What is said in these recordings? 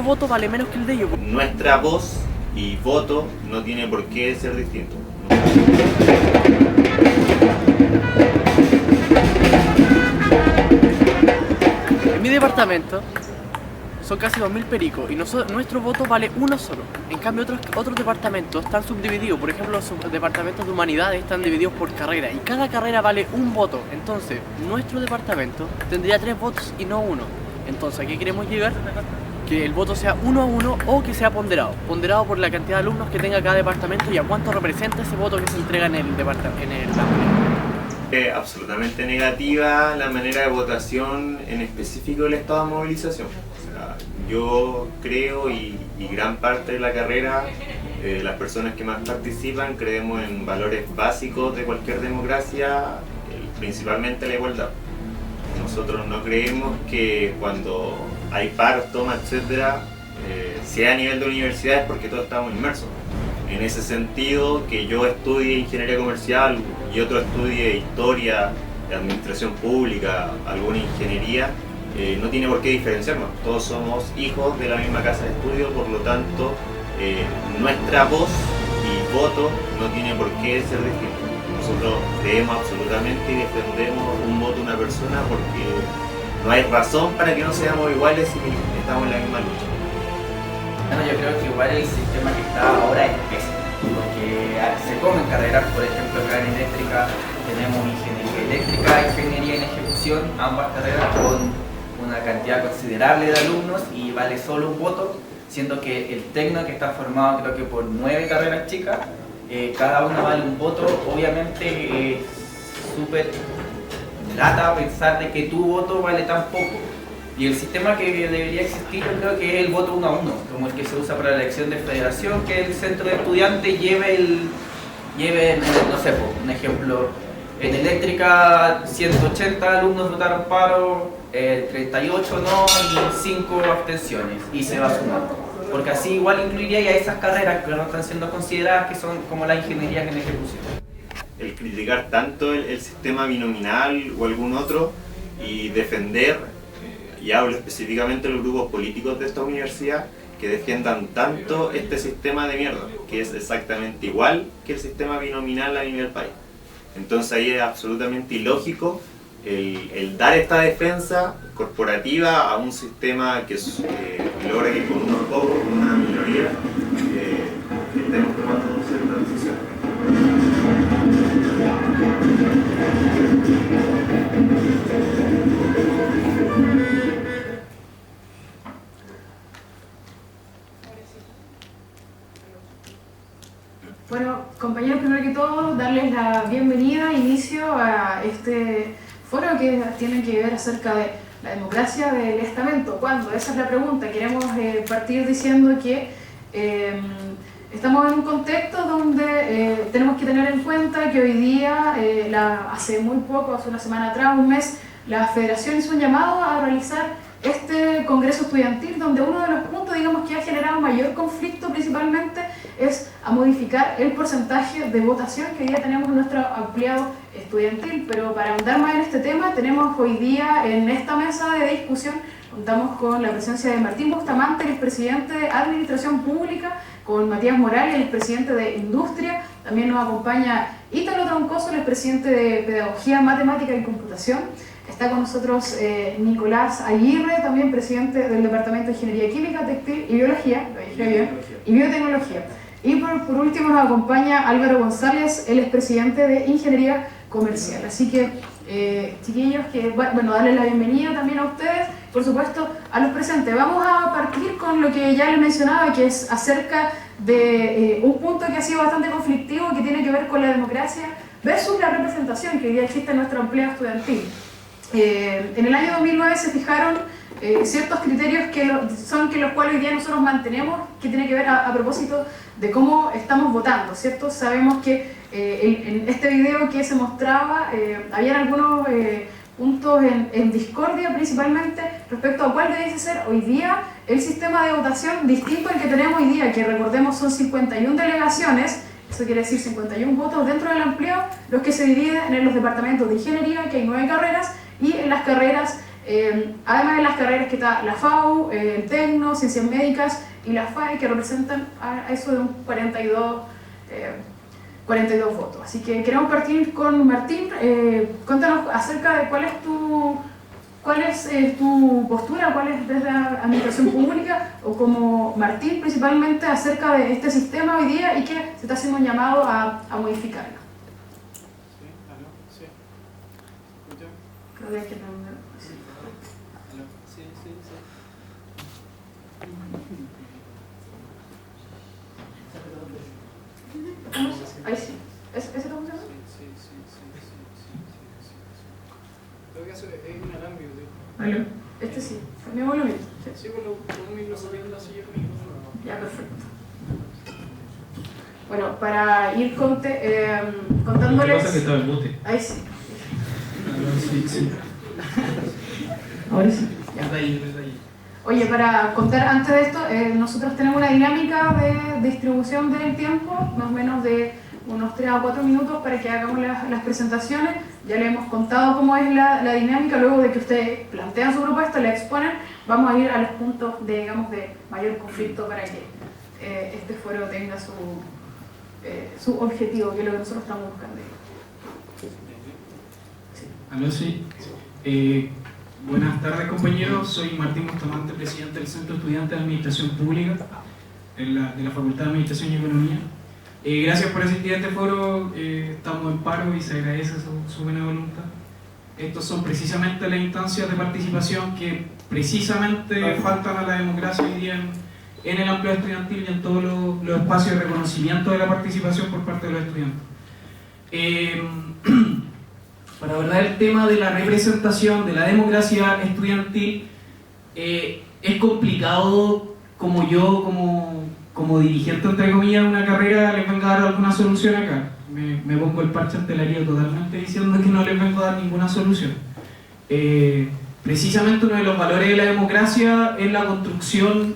voto vale menos que el de ellos. Nuestra voz y voto no tiene por qué ser distinto. En mi departamento son casi 2000 pericos y nuestro voto vale uno solo. En cambio otros departamentos están subdivididos. Por ejemplo, los departamentos de humanidades están divididos por carrera y cada carrera vale un voto. Entonces nuestro departamento tendría 3 votos y no 1. Entonces, ¿a qué queremos llegar? Que el voto sea 1 a 1 o que sea ponderado. Ponderado por la cantidad de alumnos que tenga cada departamento y a cuánto representa ese voto que se entrega en el departamento. Absolutamente negativa la manera de votación, en específico del estado de movilización. O sea, yo creo y gran parte de la carrera, las personas que más participan, creemos en valores básicos de cualquier democracia, principalmente la igualdad. Nosotros no creemos que cuando hay paro, toma, etcétera, sea a nivel de universidades porque todos estamos inmersos. En ese sentido, que yo estudie ingeniería comercial y otro estudie historia, administración pública, alguna ingeniería, no tiene por qué diferenciarnos. Todos somos hijos de la misma casa de estudio, por lo tanto, nuestra voz y voto no tiene por qué ser distinto. Nosotros creemos absolutamente y defendemos un voto de una persona porque no hay razón para que no seamos iguales y estamos en la misma lucha. Bueno, yo creo que igual el sistema que está ahora es pésimo, porque se comen carreras. Por ejemplo, acá en eléctrica tenemos ingeniería eléctrica, ingeniería en ejecución, ambas carreras con una cantidad considerable de alumnos y vale solo un voto, siendo que el tecno, que está formado creo que por 9 carreras chicas, cada una vale un voto. Obviamente súper lata pensar de que tu voto vale tan poco. Y el sistema que debería existir yo creo que es el voto 1 a 1, como el que se usa para la elección de federación, que el centro de estudiantes lleve no sé, un ejemplo, en eléctrica 180 alumnos votaron paro, 38 no y 5 abstenciones, y se va sumando. Porque así igual incluiría ya esas carreras que no están siendo consideradas, que son como la ingeniería en ejecución. El criticar tanto el sistema binominal o algún otro y defender, y hablo específicamente de los grupos políticos de esta universidad, que defiendan tanto este sistema de mierda, que es exactamente igual que el sistema binominal a nivel país. Entonces ahí es absolutamente ilógico el dar esta defensa corporativa a un sistema que logra que con unos pocos, con una minoría, estemos tomando ciertas decisiones. Bueno, compañeros, primero que todo, darles la bienvenida, inicio a este foro que tiene que ver acerca de la democracia del estamento. ¿Cuándo? Esa es la pregunta. Queremos partir diciendo que estamos en un contexto donde tenemos que tener en cuenta que hoy día, hace muy poco, hace una semana atrás, un mes, la federación hizo un llamado a realizar este congreso estudiantil, donde uno de los puntos, digamos, que ha generado mayor conflicto principalmente es a modificar el porcentaje de votación que hoy día tenemos en nuestro ampliado estudiantil. Pero para ahondar más en este tema, tenemos hoy día en esta mesa de discusión, contamos con la presencia de Martín Bustamante, el presidente de Administración Pública, con Matías Morales, el presidente de Industria, también nos acompaña Ítalo Troncoso, el presidente de Pedagogía, Matemática y Computación. Está con nosotros Nicolás Aguirre, también presidente del Departamento de Ingeniería Química, Textil y Biología, y Biotecnología. Y por último nos acompaña Álvaro González, él es presidente de Ingeniería Comercial. Así que, chiquillos, bueno, darles la bienvenida también a ustedes, por supuesto, a los presentes. Vamos a partir con lo que ya les mencionaba, que es acerca de un punto que ha sido bastante conflictivo, que tiene que ver con la democracia versus la representación que hoy día existe en nuestra ampliado estudiantil. En el año 2009 se fijaron ciertos criterios que los cuales hoy día nosotros mantenemos, que tiene que ver a propósito de cómo estamos votando, ¿cierto? Sabemos que en este video que se mostraba habían algunos puntos en discordia, principalmente respecto a cuál debiese ser hoy día el sistema de votación distinto al que tenemos hoy día, que recordemos son 51 delegaciones. Eso quiere decir 51 votos dentro del ampliado, los que se dividen en los departamentos de ingeniería, que hay 9 carreras, y en las carreras Además de las carreras que está la FAU, el Tecno, Ciencias Médicas y la FAE, que representan a eso de un 42 votos. Así que queremos partir con Martín. Cuéntanos acerca de cuál es tu postura, cuál es desde la administración pública o como Martín principalmente acerca de este sistema hoy día y que se está haciendo un llamado a modificarlo. Sí, aló, sí. ¿Escucha? Creo que hay que prender. Aló, sí, sí, sí. Ahí sí. ¿Ese está funcionando? Sí. Creo que eso es inalámbrico, tío. Aló. Este sí. Cambiamos lo mismo. Sí. Sí, por lo mismo sabiendo así yo mismo. Ya, perfecto. Bueno, para ir contándoles... Lo que pasa es que estaba en mute. Ahí sí. Sí. Ahora sí. Detalle. Oye, para contar antes de esto, nosotros tenemos una dinámica de distribución del tiempo, más o menos de unos 3 a 4 minutos para que hagamos las presentaciones. Ya le hemos contado cómo es la dinámica, luego de que ustedes plantean su propuesta, la exponen, vamos a ir a los puntos de mayor conflicto para que este foro tenga su objetivo, que es lo que nosotros estamos buscando. Aló, sí. Buenas tardes, compañeros. Soy Martín Bustamante, presidente del Centro Estudiante de Administración Pública de la Facultad de Administración y Economía. Gracias por asistir a este foro. Estamos en paro y se agradece su buena voluntad. Estos son precisamente las instancias de participación que precisamente faltan a la democracia hoy día en el amplio estudiantil y en todos los espacios de reconocimiento de la participación por parte de los estudiantes. Para abordar el tema de la representación de la democracia estudiantil, es complicado como dirigente, entre comillas, de una carrera, les venga a dar alguna solución acá. Me pongo el parche ante el arido totalmente diciendo que no les vengo a dar ninguna solución. Precisamente uno de los valores de la democracia es la construcción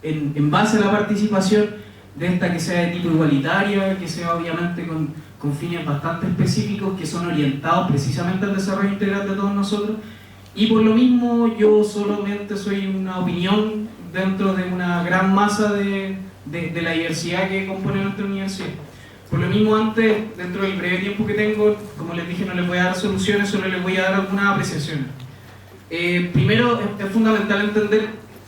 en base a la participación de esta, que sea de tipo igualitaria, que sea obviamente con fines bastante específicos que son orientados precisamente al desarrollo integral de todos nosotros, y por lo mismo yo solamente soy una opinión dentro de una gran masa de la diversidad que compone nuestra universidad. Por lo mismo, antes, dentro del breve tiempo que tengo, como les dije, no les voy a dar soluciones, solo les voy a dar algunas apreciaciones. Primero, es fundamental entender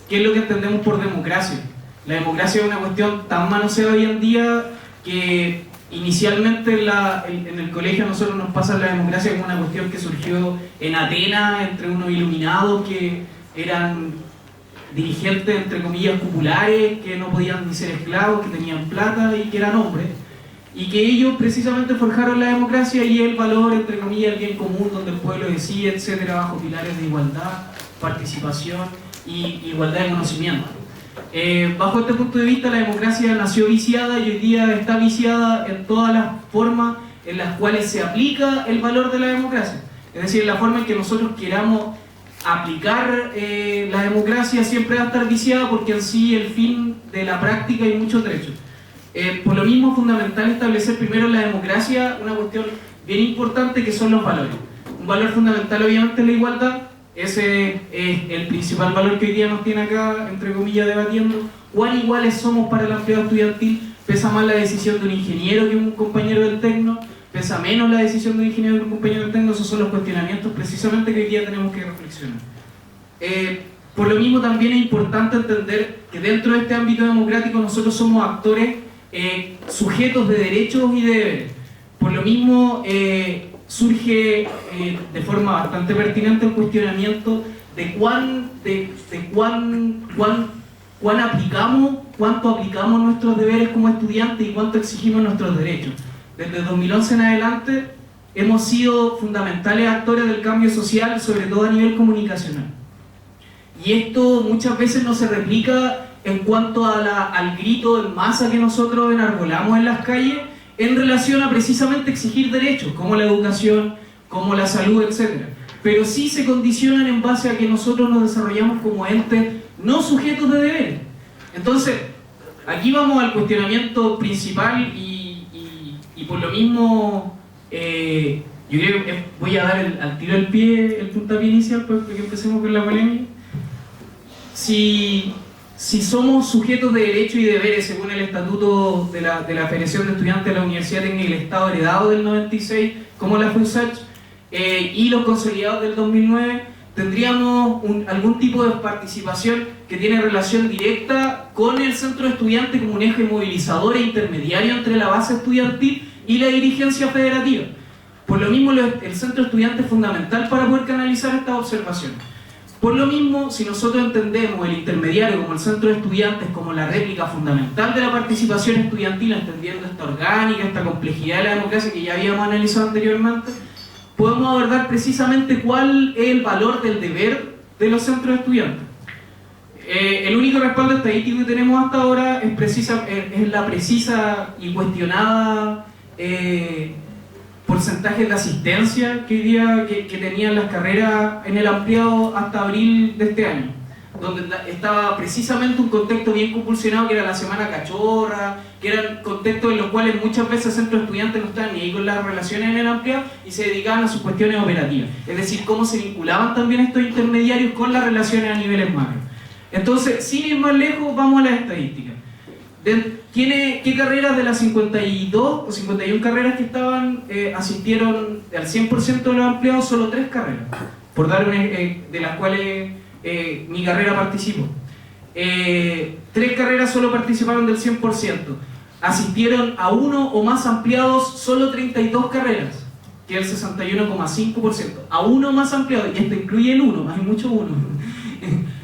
qué es lo que entendemos por democracia. La democracia es una cuestión tan manoseada hoy en día que inicialmente en el colegio a nosotros nos pasa la democracia como una cuestión que surgió en Atenas entre unos iluminados que eran dirigentes, entre comillas, populares, que no podían ni ser esclavos, que tenían plata y que eran hombres, y que ellos precisamente forjaron la democracia y el valor, entre comillas, el bien común, donde el pueblo decide, etcétera, bajo pilares de igualdad, participación y igualdad de conocimiento. Bajo este punto de vista, la democracia nació viciada y hoy día está viciada en todas las formas en las cuales se aplica el valor de la democracia. Es decir, la forma en que nosotros queramos aplicar la democracia siempre va a estar viciada, porque en sí el fin de la práctica hay muchos derechos. Por lo mismo es fundamental establecer primero en la democracia una cuestión bien importante, que son los valores. Un valor fundamental obviamente es la igualdad. Ese es el principal valor que hoy día nos tiene acá, entre comillas, debatiendo. ¿Cuán iguales somos para el empleado estudiantil? Pesa más la decisión de un ingeniero que un compañero del Tecno, pesa menos la decisión de un ingeniero que un compañero del Tecno. Esos son los cuestionamientos precisamente que hoy día tenemos que reflexionar. Por lo mismo también es importante entender que dentro de este ámbito democrático nosotros somos actores sujetos de derechos y de deberes. Por lo mismo surge de forma bastante pertinente el cuestionamiento de cuánto aplicamos nuestros deberes como estudiantes y cuánto exigimos nuestros derechos. Desde 2011 en adelante hemos sido fundamentales actores del cambio social, sobre todo a nivel comunicacional. Y esto muchas veces no se replica en cuanto al grito en masa que nosotros enarbolamos en las calles, en relación a precisamente exigir derechos, como la educación, como la salud, etc. Pero sí se condicionan en base a que nosotros nos desarrollamos como entes no sujetos de deberes. Entonces, aquí vamos al cuestionamiento principal y por lo mismo Yo creo que voy a dar al tiro del pie el puntapié inicial para que empecemos con la polémica. Si somos sujetos de derechos y deberes según el estatuto de la Federación de Estudiantes de la Universidad Técnica del Estado heredado del 96, como la FUSACH, y los consolidados del 2009, tendríamos algún tipo de participación que tiene relación directa con el centro de estudiantes como un eje movilizador e intermediario entre la base estudiantil y la dirigencia federativa. Por lo mismo, el centro de estudiantes es fundamental para poder canalizar estas observaciones. Por lo mismo, si nosotros entendemos el intermediario como el centro de estudiantes como la réplica fundamental de la participación estudiantil, entendiendo esta orgánica, esta complejidad de la democracia que ya habíamos analizado anteriormente, podemos abordar precisamente cuál es el valor del deber de los centros de estudiantes. El único respaldo estadístico que tenemos hasta ahora es la precisa y cuestionada porcentajes de asistencia que tenían las carreras en el ampliado hasta abril de este año, donde estaba precisamente un contexto bien compulsionado que era la semana cachorra, que eran contextos en los cuales muchas veces centros de estudiantes no estaban ni ahí con las relaciones en el ampliado y se dedicaban a sus cuestiones operativas, es decir, cómo se vinculaban también estos intermediarios con las relaciones a niveles macro. Entonces, sin ir más lejos, vamos a las estadísticas. ¿Qué carreras de las 52 o 51 carreras que estaban asistieron al 100% de los ampliados? Solo 3 carreras, por dar de las cuales mi carrera participó. 3 carreras solo participaron del 100%. Asistieron a uno o más ampliados solo 32 carreras, que es el 61,5%. A uno más ampliado, y esto incluye el 1, hay mucho 1.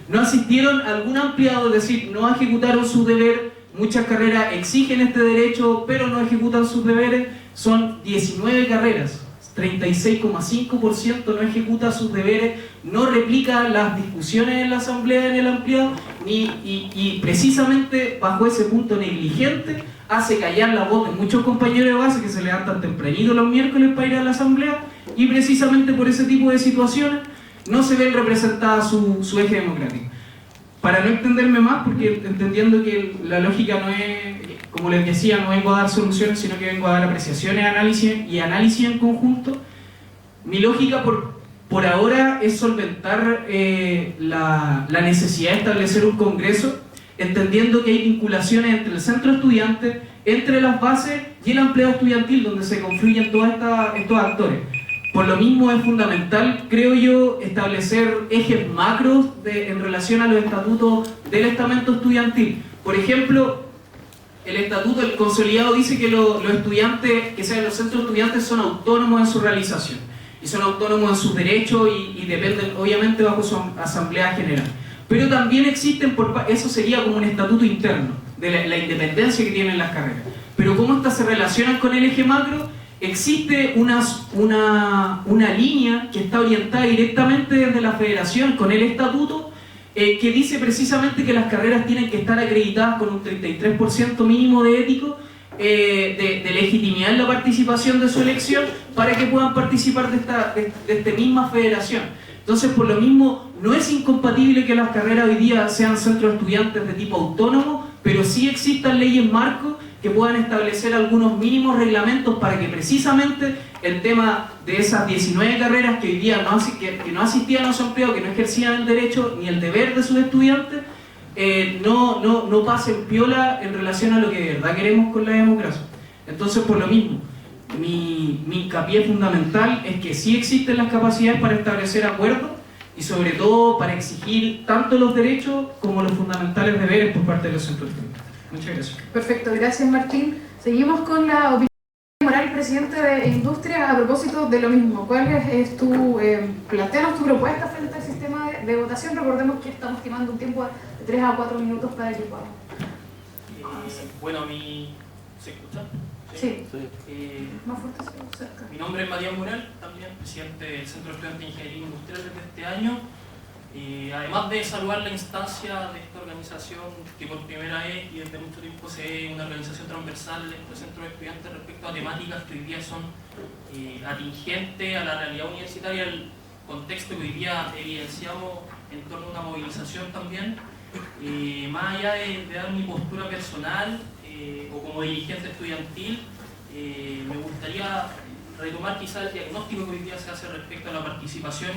No asistieron a algún ampliado, es decir, no ejecutaron su deber. Muchas carreras exigen este derecho, pero no ejecutan sus deberes. Son 19 carreras, 36,5% no ejecuta sus deberes, no replica las discusiones en la asamblea en el ampliado, y precisamente bajo ese punto negligente hace callar la voz de muchos compañeros de base que se levantan tempranito los miércoles para ir a la asamblea, y precisamente por ese tipo de situaciones no se ve representada su eje democrático. Para no extenderme más, porque entendiendo que la lógica no es, como les decía, no vengo a dar soluciones, sino que vengo a dar apreciaciones, análisis en conjunto, mi lógica por ahora es solventar la necesidad de establecer un congreso, entendiendo que hay vinculaciones entre el centro de estudiantes, entre las bases y el empleado estudiantil, donde se confluyen todos estos actores. Por lo mismo es fundamental, creo yo, establecer ejes macros en relación a los estatutos del estamento estudiantil. Por ejemplo, el estatuto, el consolidado, dice que los estudiantes, que sean los centros de estudiantes, son autónomos en su realización. Y son autónomos en sus derechos y dependen, obviamente, bajo su asamblea general. Pero también existen, eso sería como un estatuto interno, de la independencia que tienen las carreras. Pero cómo estas se relacionan con el eje macro, existe una línea que está orientada directamente desde la federación con el estatuto, que dice precisamente que las carreras tienen que estar acreditadas con un 33% mínimo de ético, de legitimidad en la participación de su elección, para que puedan participar de esta misma federación. Entonces, por lo mismo, no es incompatible que las carreras hoy día sean centros de estudiantes de tipo autónomo, pero sí existan leyes marcos que puedan establecer algunos mínimos reglamentos para que precisamente el tema de esas 19 carreras que hoy día no asistían a su empleo, que no ejercían el derecho ni el deber de sus estudiantes, no pasen piola en relación a lo que de verdad queremos con la democracia. Entonces, por lo mismo, mi hincapié fundamental es que sí existen las capacidades para establecer acuerdos y sobre todo para exigir tanto los derechos como los fundamentales deberes por parte de los centros de estudiantes. Muchas gracias. Perfecto, gracias Martín. Seguimos con la opinión de Moral, presidente de Industria, a propósito de lo mismo. ¿Cuál es tu, planteanos tu propuesta frente al sistema de votación? Recordemos que estamos estimando un tiempo de 3 a 4 minutos para el equipo. Bueno, ¿se escucha? Sí. Más fuerte, cerca. Mi nombre es Matías Moral, también presidente del Centro de Estudiantes de Ingeniería Industrial desde este año. Además de saludar la instancia de esta organización que por primera vez y desde mucho tiempo se ve una organización transversal de este centro de estudiantes respecto a temáticas que hoy día son atingentes a la realidad universitaria, el contexto que hoy día evidenciamos en torno a una movilización también, más allá de dar mi postura personal o como dirigente estudiantil, me gustaría retomar quizá el diagnóstico que hoy día se hace respecto a la participación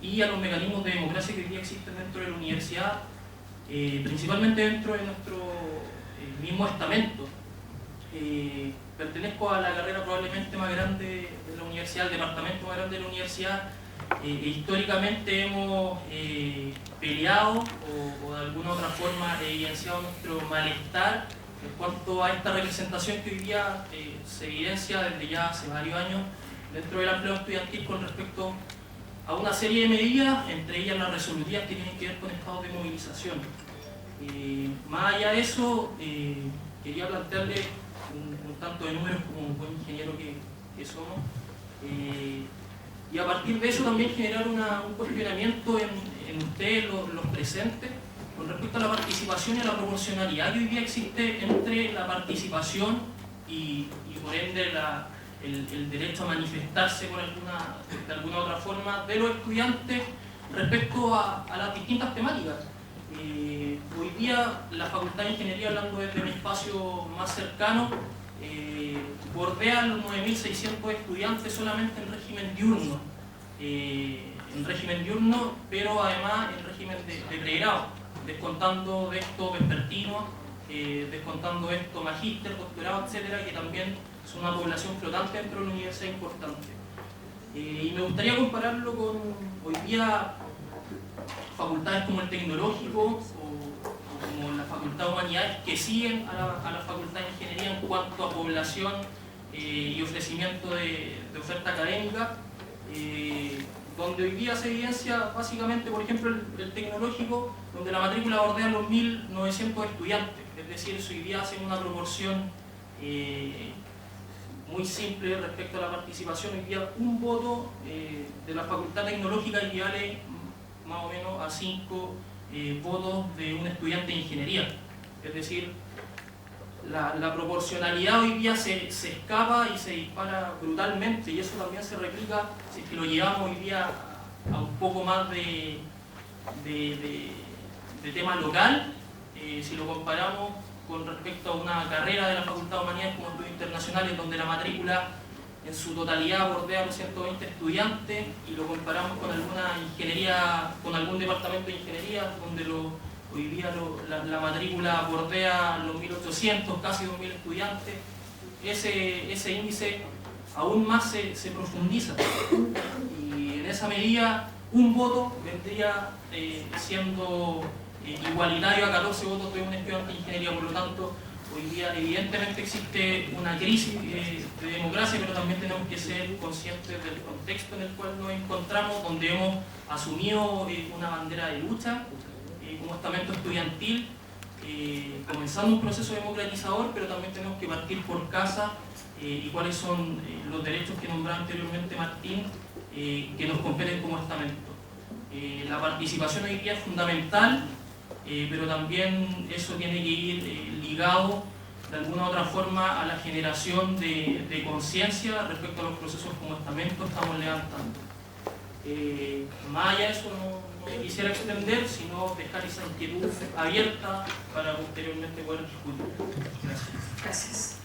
y a los mecanismos de democracia que hoy día existen dentro de la universidad, principalmente dentro de nuestro mismo estamento. Pertenezco a la carrera probablemente más grande de la universidad, al departamento más grande de la universidad. Históricamente hemos peleado o de alguna otra forma evidenciado nuestro malestar en cuanto a esta representación que hoy día se evidencia desde ya hace varios años dentro del empleo estudiantil con respecto a una serie de medidas, entre ellas las resolutivas que tienen que ver con estados de movilización. Más allá de eso, quería plantearle un tanto de números como un buen ingeniero que somos, y a partir de eso también generar un cuestionamiento en ustedes, los presentes, con respecto a la participación y a la proporcionalidad que hoy día existe entre la participación y por ende el derecho a manifestarse de alguna otra forma de los estudiantes respecto a las distintas temáticas. Hoy día la Facultad de Ingeniería, hablando desde mi espacio más cercano, bordea los 9.600 estudiantes solamente en régimen diurno, pero además en régimen de pregrado, descontando de esto vespertino, descontando de esto magíster, doctorado, etcétera, que también es una población flotante dentro de la universidad importante. Y me gustaría compararlo con hoy día facultades como el Tecnológico o como la Facultad de Humanidades, que siguen a la Facultad de Ingeniería en cuanto a población y ofrecimiento de oferta académica, donde hoy día se evidencia básicamente, por ejemplo, el Tecnológico, donde la matrícula bordea los 1.900 estudiantes, es decir, hoy día hacen una proporción muy simple respecto a la participación. Hoy día un voto de la Facultad Tecnológica equivale más o menos a 5 votos de un estudiante de ingeniería, es decir, la proporcionalidad hoy día se escapa y se dispara brutalmente, y eso también se replica si es que lo llevamos hoy día a un poco más de tema local, si lo comparamos con respecto a una carrera de la Facultad de Humanidades como Estudios Internacionales, donde la matrícula en su totalidad bordea los 120 estudiantes, y lo comparamos con alguna ingeniería, con algún departamento de ingeniería, donde hoy día la matrícula bordea los 1.800, casi 2.000 estudiantes, ese índice aún más se profundiza. Y en esa medida, un voto vendría siendo igualitario a 14 votos de un estudiante de ingeniería. Por lo tanto, hoy día evidentemente existe una crisis de democracia, pero también tenemos que ser conscientes del contexto en el cual nos encontramos, donde hemos asumido una bandera de lucha como estamento estudiantil, comenzando un proceso democratizador, pero también tenemos que partir por casa y cuáles son los derechos que nombraba anteriormente Martín, que nos competen como estamento. La participación hoy día es fundamental, pero también eso tiene que ir ligado de alguna u otra forma a la generación de conciencia respecto a los procesos como estamento estamos levantando. Más allá de eso no me quisiera extender, sino dejar esa inquietud abierta para posteriormente poder discutir. Gracias. Gracias.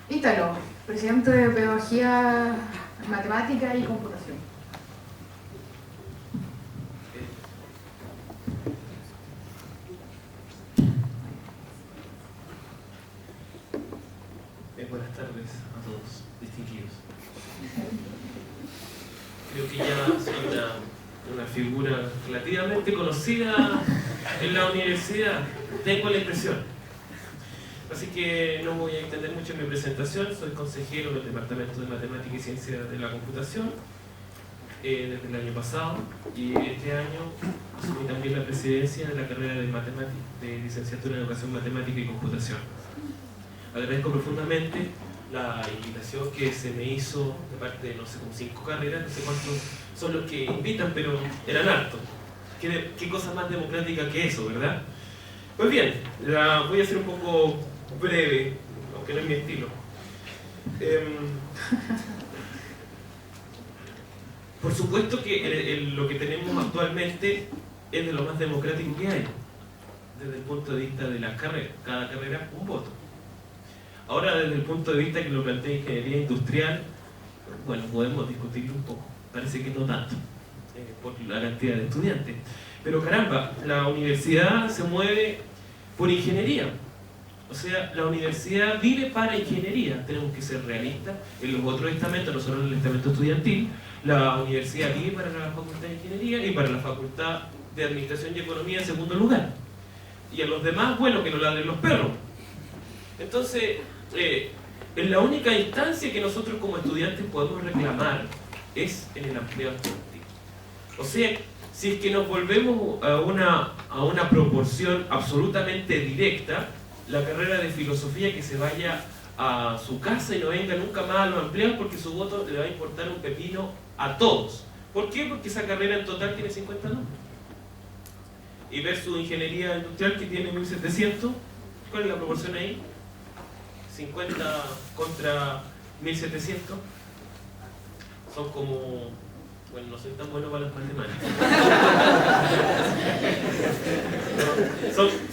Ítalo, presidente de Pedagogía, Matemática y Computación. Buenas tardes a todos, distinguidos. Creo que ya soy una figura relativamente conocida en la universidad, tengo la impresión. Así que no voy a extender mucho en mi presentación. Soy consejero del Departamento de Matemática y Ciencia de la Computación desde el año pasado, y este año asumí también la presidencia de la carrera de licenciatura en Educación Matemática y Computación. Agradezco profundamente la invitación que se me hizo de parte de, no sé, como 5 carreras, no sé cuántos son los que invitan, pero eran hartos. ¿Qué cosa más democrática que eso, verdad? Pues bien, voy a ser un poco breve, aunque no es mi estilo. Por supuesto que lo que tenemos actualmente es de lo más democrático que hay, desde el punto de vista de las carreras. Cada carrera un voto. Ahora, desde el punto de vista que lo plantea Ingeniería Industrial, Bueno, podemos discutirlo un poco, parece que no tanto, por la cantidad de estudiantes. Pero caramba, la universidad se mueve por ingeniería. O sea, la universidad vive para ingeniería, tenemos que ser realistas. En los otros estamentos, no solo en el estamento estudiantil, la universidad vive para la facultad de ingeniería y para la facultad de administración y economía en segundo lugar. Y a los demás, bueno, que no ladren los perros. Entonces, en la única instancia que nosotros como estudiantes podemos reclamar es en el ampliado estudiantil. O sea, si es que nos volvemos a una proporción absolutamente directa, la carrera de filosofía que se vaya a su casa y no venga nunca más a los ampliados, porque su voto le va a importar un pepino a todos. ¿Por qué? Porque esa carrera en total tiene 50 nombres. Y versus ingeniería industrial que tiene 1700, ¿cuál es la proporción ahí? 50 contra 1700 son como, bueno, no soy tan bueno para las matemáticas.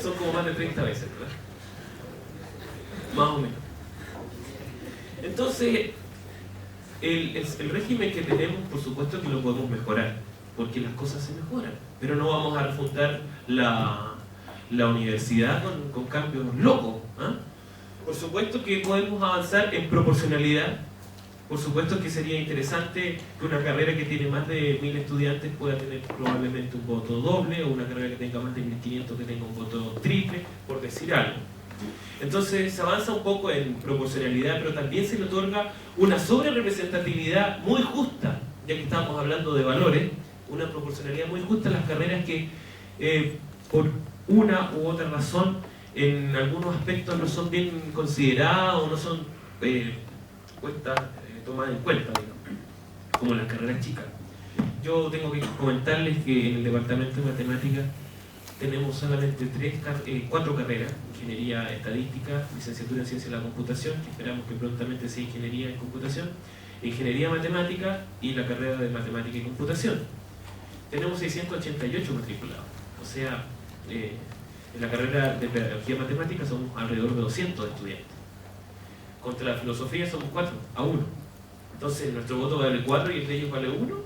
son como más de 30 veces, ¿verdad? Más o menos. Entonces, el régimen que tenemos, por supuesto que lo podemos mejorar, porque las cosas se mejoran, pero no vamos a refundar la universidad con cambios locos, ¿eh? Por supuesto que podemos avanzar en proporcionalidad. Por supuesto que sería interesante que una carrera que tiene más de 1000 estudiantes pueda tener probablemente un voto doble, o una carrera que tenga más de 1500 que tenga un voto triple, por decir algo. Entonces se avanza un poco en proporcionalidad, pero también se le otorga una sobrerepresentatividad muy justa, ya que estamos hablando de valores, una proporcionalidad muy justa en las carreras que por una u otra razón en algunos aspectos no son bien consideradas o no son tomadas en cuenta, digamos, como las carreras chicas. Yo tengo que comentarles que en el departamento de matemáticas tenemos solamente 4 carreras: ingeniería estadística, licenciatura en ciencia de la computación, que esperamos que prontamente sea ingeniería en computación, ingeniería matemática y la carrera de matemática y computación. Tenemos 688 matriculados, o sea, en la carrera de pedagogía matemática somos alrededor de 200 estudiantes. Contra la filosofía somos 4 a 1. Entonces nuestro voto vale 4 y el de ellos vale 1.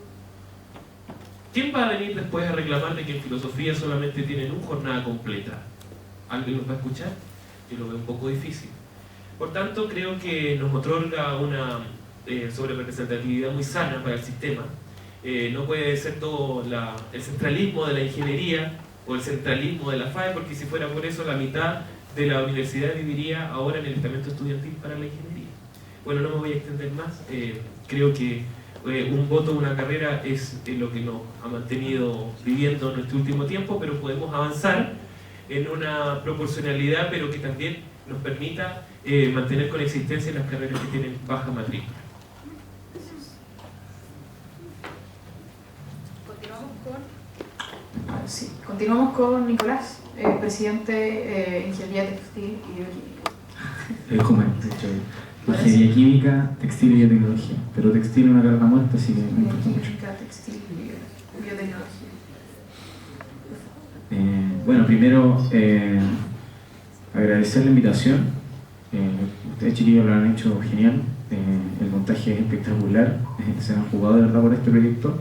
¿Quién va a venir después a reclamar de que en filosofía solamente tienen una jornada completa? ¿Alguien los va a escuchar? Yo lo veo un poco difícil. Por tanto, creo que nos otorga una sobrerepresentatividad muy sana para el sistema. No puede ser todo el centralismo de la ingeniería o el centralismo de la FAE, porque si fuera por eso la mitad de la universidad viviría ahora en el estamento estudiantil para la ingeniería. Bueno, no me voy a extender más. Creo que un voto, una carrera es lo que nos ha mantenido viviendo en este último tiempo, pero podemos avanzar en una proporcionalidad, pero que también nos permita mantener con existencia las carreras que tienen baja matrícula. Continuamos con Nicolás, presidente de Ingeniería Textil y Bioquímica. Ingeniería Química, Textil y Biotecnología. Pero textil es una carrera muerta, así que no importa mucho. Química, Textil y Biotecnología. Bueno, primero agradecer la invitación. Ustedes, chiquillos, lo han hecho genial. El montaje es espectacular. Se han jugado de verdad por este proyecto.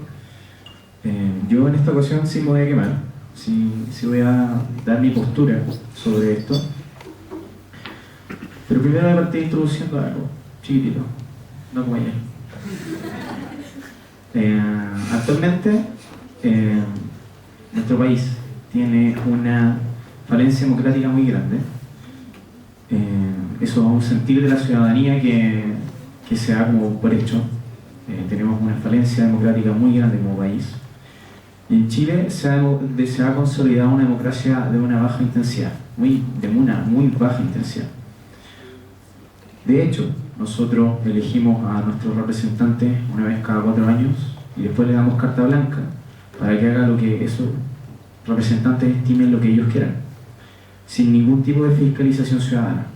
Yo en esta ocasión sí me voy a quemar, sí voy a dar mi postura sobre esto, pero primero voy a partir introduciendo algo chiquitito, no como ayer. Actualmente nuestro país tiene una falencia democrática muy grande. Eso es un sentir de la ciudadanía que se da como por hecho. Tenemos una falencia democrática muy grande como país. En Chile se ha consolidado una democracia de una baja intensidad, de una muy baja intensidad. De hecho, nosotros elegimos a nuestros representantes una vez cada 4 años y después le damos carta blanca para que haga lo que esos representantes estimen lo que ellos quieran, sin ningún tipo de fiscalización ciudadana.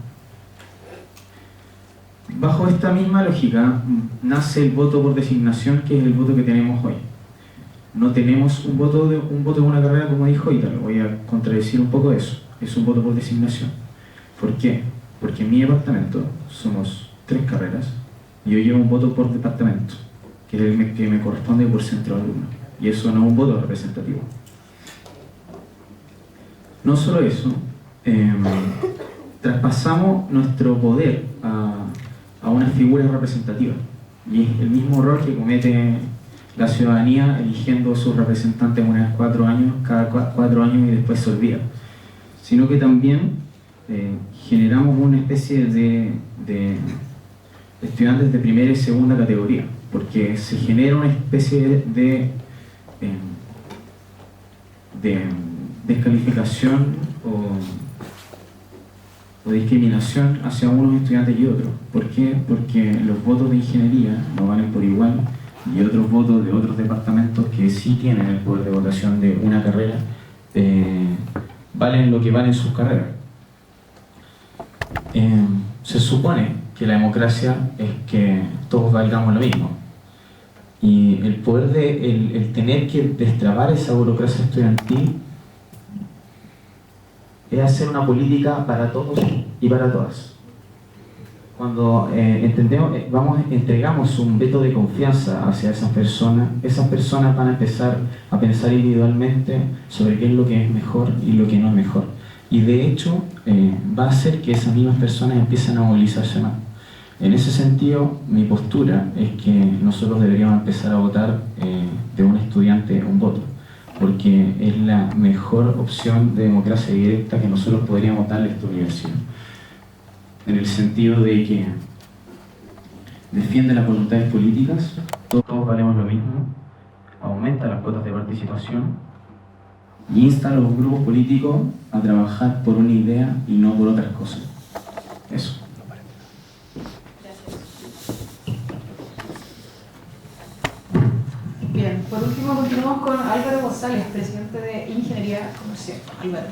Bajo esta misma lógica nace el voto por designación, que es el voto que tenemos hoy. No tenemos un voto de una carrera, como dijo Ítalo, voy a contradecir un poco eso. Es un voto por designación. ¿Por qué? Porque en mi departamento somos 3 carreras y yo llevo un voto por departamento, que es el que me corresponde por centro de alumnos, y eso no es un voto representativo. No solo eso, traspasamos nuestro poder a una figura representativa, y es el mismo error que comete la ciudadanía eligiendo a sus representantes una vez cada 4 años y después se olvida, sino que también generamos una especie de estudiantes de primera y segunda categoría, porque se genera una especie de descalificación o discriminación hacia unos estudiantes y otros. ¿Por qué? Porque los votos de ingeniería no valen por igual y otros votos de otros departamentos que sí tienen el poder de votación de una carrera valen lo que valen sus carreras. Se supone que la democracia es que todos valgamos lo mismo, y el poder el tener que destrabar esa burocracia estudiantil es hacer una política para todos y para todas. Cuando entregamos un veto de confianza hacia esas personas van a empezar a pensar individualmente sobre qué es lo que es mejor y lo que no es mejor. Y de hecho va a hacer que esas mismas personas empiecen a movilizarse más. En ese sentido, mi postura es que nosotros deberíamos empezar a votar de un estudiante un voto, porque es la mejor opción de democracia directa que nosotros podríamos darle a esta universidad. En el sentido de que defiende las voluntades políticas, todos valemos lo mismo, aumenta las cuotas de participación y insta a los grupos políticos a trabajar por una idea y no por otras cosas. Eso. Bien, por último continuamos con Álvaro González, presidente de Ingeniería Comercial. Álvaro.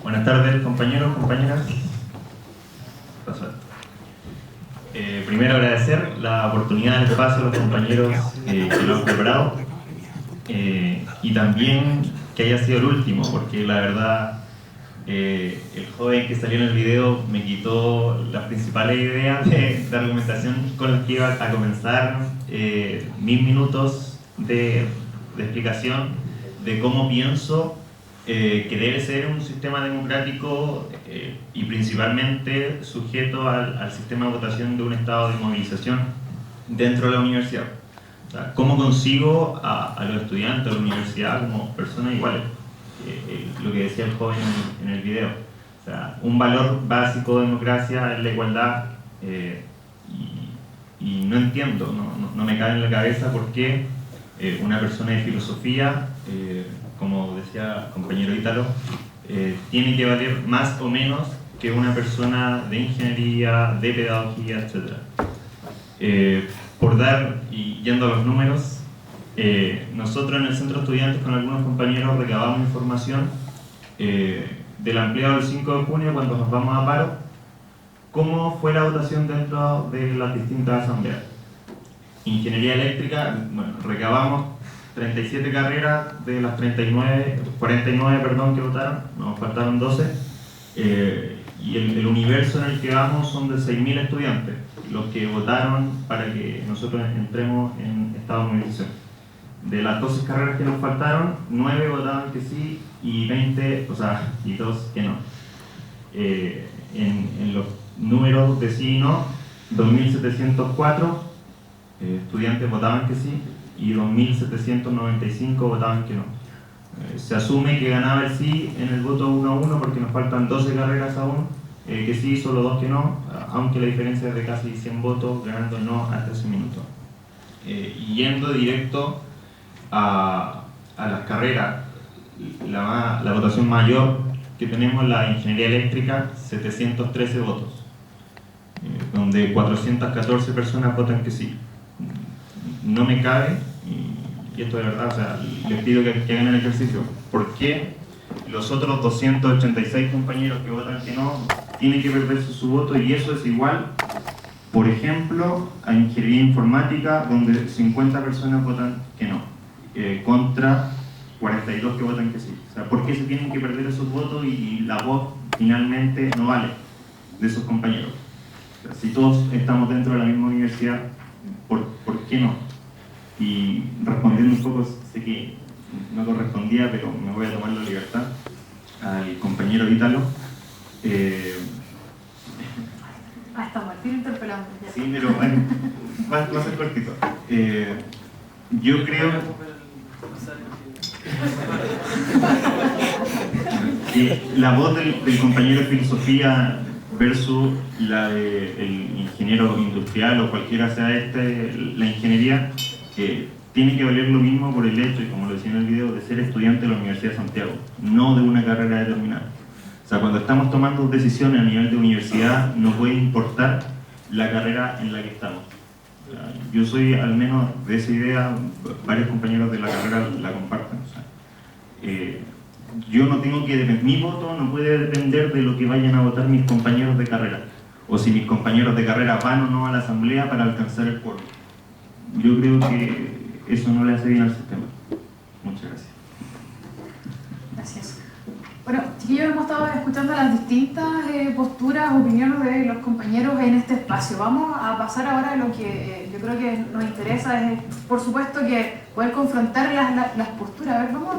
Buenas tardes, compañeros, compañeras. Primero agradecer la oportunidad del espacio a los compañeros que lo han preparado y también que haya sido el último, porque la verdad el joven que salió en el video me quitó las principales ideas de argumentación con las que iba a comenzar 1000 minutos de explicación de cómo pienso que debe ser un sistema democrático y principalmente sujeto al sistema de votación de un estado de movilización dentro de la universidad. O sea, ¿cómo consigo a los estudiantes de la universidad como personas iguales? Lo que decía el joven en el video. O sea, un valor básico de democracia es la igualdad y no entiendo, no me cabe en la cabeza por qué una persona de filosofía como decía el compañero Ítalo, tiene que valer más o menos que una persona de ingeniería, de pedagogía, etc. Por dar, y yendo a los números, nosotros en el centro de estudiantes con algunos compañeros recabamos información del ampliado del 5 de junio cuando nos vamos a paro, cómo fue la votación dentro de las distintas asambleas. Ingeniería eléctrica, bueno, recabamos 37 carreras de las 49 perdón, que votaron, nos faltaron 12, y el universo en el que vamos son de 6.000 estudiantes, los que votaron para que nosotros entremos en estado de movilización. De las 12 carreras que nos faltaron, 9 votaban que sí y 20, o sea, y 2 que no. En los números de sí y no, 2.704 estudiantes votaban que sí y 2.795 votaban que no. Se asume que ganaba el sí en el voto 1-1 porque nos faltan 12 carreras aún, que sí, solo 2 que no, aunque la diferencia es de casi 100 votos, ganando el no hasta ese minuto. Y yendo directo a las carreras, la votación mayor que tenemos, la ingeniería eléctrica, 713 votos, donde 414 personas votan que sí. No me cabe, y esto de verdad, o sea, les pido que hagan el ejercicio, ¿por qué los otros 286 compañeros que votan que no tienen que perderse su voto? Y eso es igual, por ejemplo, a ingeniería informática, donde 50 personas votan que no, contra 42 que votan que sí. O sea, ¿por qué se tienen que perder esos votos y la voz finalmente no vale de esos compañeros? O sea, si todos estamos dentro de la misma universidad, ¿por qué no? Y respondiendo un poco, sé que no correspondía, pero me voy a tomar la libertad, al compañero Ítalo. Está Martín interpelando. Sí, pero bueno, va a ser cortito. Yo creo que la voz del compañero de filosofía versus la del ingeniero industrial o cualquiera sea la ingeniería, tiene que valer lo mismo por el hecho, y como lo decía en el video, de ser estudiante de la Universidad de Santiago, no de una carrera determinada. O sea, cuando estamos tomando decisiones a nivel de universidad, no puede importar la carrera en la que estamos. O sea, yo soy al menos de esa idea, varios compañeros de la carrera la comparten. O sea, yo no tengo que depender, mi voto no puede depender de lo que vayan a votar mis compañeros de carrera, o si mis compañeros de carrera van o no a la asamblea para alcanzar el quórum. Yo creo que eso no le hace bien al sistema. Muchas gracias. Gracias. Bueno, chiquillos, hemos estado escuchando las distintas posturas, opiniones de los compañeros en este espacio. Vamos a pasar ahora a lo que yo creo que nos interesa, es por supuesto que poder confrontar las posturas. A ver, vamos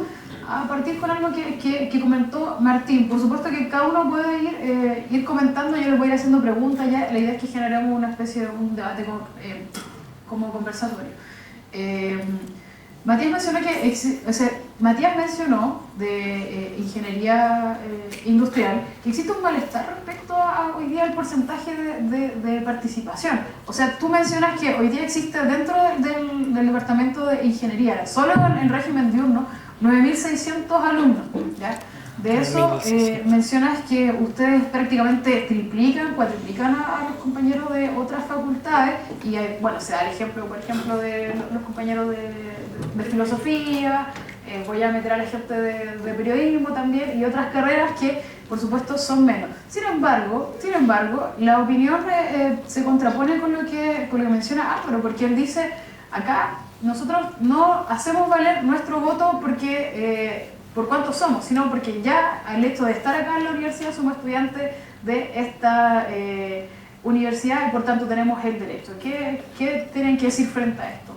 a partir con algo que comentó Martín. Por supuesto que cada uno puede ir comentando, yo les voy a ir haciendo preguntas ya. La idea es que generemos una especie de un debate como conversatorio. Matías mencionó de ingeniería industrial que existe un malestar respecto a hoy día el porcentaje de participación. O sea, tú mencionas que hoy día existe dentro del departamento de ingeniería, solo en régimen diurno, 9.600 alumnos, ¿ya? De eso mencionas que ustedes prácticamente triplican, cuatriplican a los compañeros de otras facultades y bueno, se da el ejemplo, por ejemplo, de los compañeros de filosofía, voy a meter al ejemplo de periodismo también y otras carreras que por supuesto son menos. Sin embargo, la opinión se contrapone con lo que menciona Álvaro, porque él dice, acá nosotros no hacemos valer nuestro voto porque por cuántos somos, sino porque ya al hecho de estar acá en la universidad somos estudiantes de esta universidad y por tanto tenemos el derecho. ¿Qué tienen que decir frente a esto?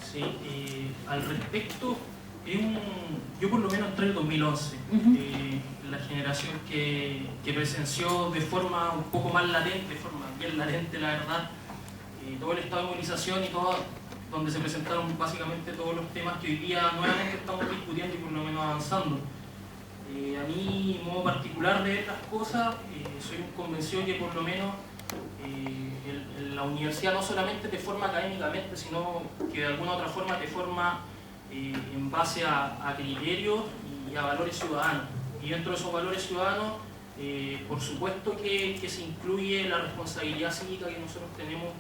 Sí, al respecto, yo por lo menos entré en el 2011, la generación que presenció de forma un poco más latente, de forma bien latente la verdad, todo el estado de movilización y todo, donde se presentaron básicamente todos los temas que hoy día nuevamente estamos discutiendo y por lo menos avanzando. A mí, en modo particular de estas cosas, soy convencido que por lo menos la universidad no solamente te forma académicamente, sino que de alguna otra forma te forma en base a criterios y a valores ciudadanos. Y dentro de esos valores ciudadanos, por supuesto que se incluye la responsabilidad cívica que nosotros tenemos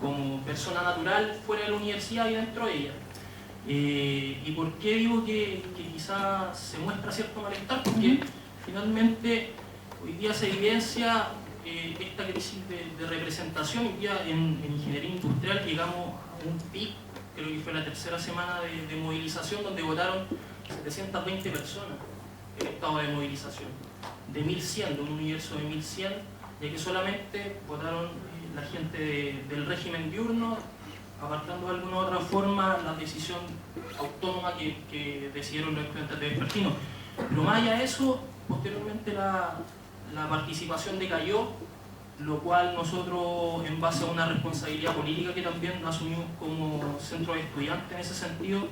como persona natural fuera de la universidad y dentro de ella. ¿Y por qué digo que quizás se muestra cierto malestar? Porque finalmente hoy día se evidencia esta crisis de representación. Hoy día en ingeniería industrial llegamos a un pic, creo que fue la tercera semana de movilización, donde votaron 720 personas en estado de movilización, de 1.100, de un universo de 1.100, ya que solamente votaron la gente del régimen diurno, apartando de alguna otra forma la decisión autónoma que decidieron los estudiantes de vespertino. Pero más allá de eso, posteriormente la participación decayó, lo cual nosotros, en base a una responsabilidad política que también asumimos como centro de estudiantes en ese sentido,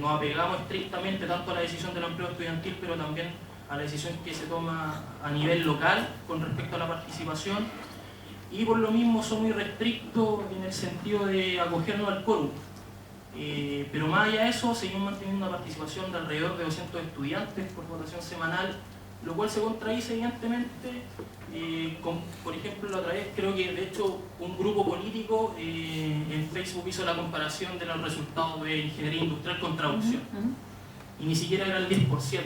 nos apegamos estrictamente tanto a la decisión del empleo estudiantil, pero también a la decisión que se toma a nivel local con respecto a la participación, y por lo mismo son muy restrictos en el sentido de acogernos al quórum. Pero más allá de eso, seguimos manteniendo una participación de alrededor de 200 estudiantes por votación semanal, lo cual se contradice evidentemente con, por ejemplo, la otra vez creo que de hecho un grupo político en Facebook hizo la comparación de los resultados de ingeniería industrial con traducción, y ni siquiera era el 10%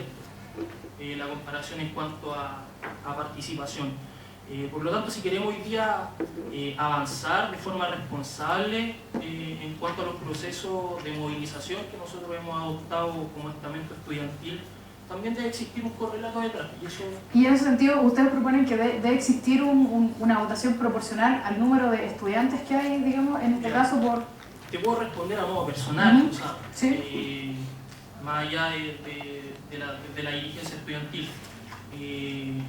la comparación en cuanto a participación. Por lo tanto, si queremos hoy día avanzar de forma responsable en cuanto a los procesos de movilización que nosotros hemos adoptado como estamento estudiantil, también debe existir un correlato detrás. Y en ese sentido, ¿ustedes proponen que debe existir una votación proporcional al número de estudiantes que hay, digamos, en este caso por...? Te puedo responder a modo personal, o sea, ¿sí? Más allá de la dirigencia estudiantil.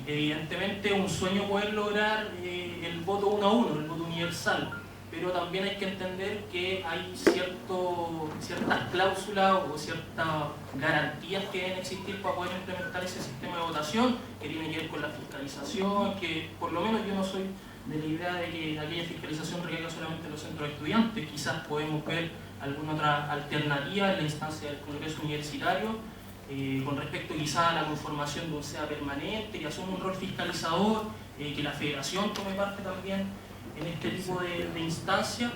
Evidentemente un sueño poder lograr el voto 1 a 1, el voto universal, pero también hay que entender que hay ciertas cláusulas o ciertas garantías que deben existir para poder implementar ese sistema de votación, que tiene que ver con la fiscalización, que por lo menos yo no soy de la idea de que aquella fiscalización recaiga solamente en los centros de estudiantes. Quizás podemos ver alguna otra alternativa en la instancia del Congreso Universitario, con respecto quizás a la conformación de un SEA permanente, que asuma un rol fiscalizador, que la federación tome parte también en este tipo de instancias.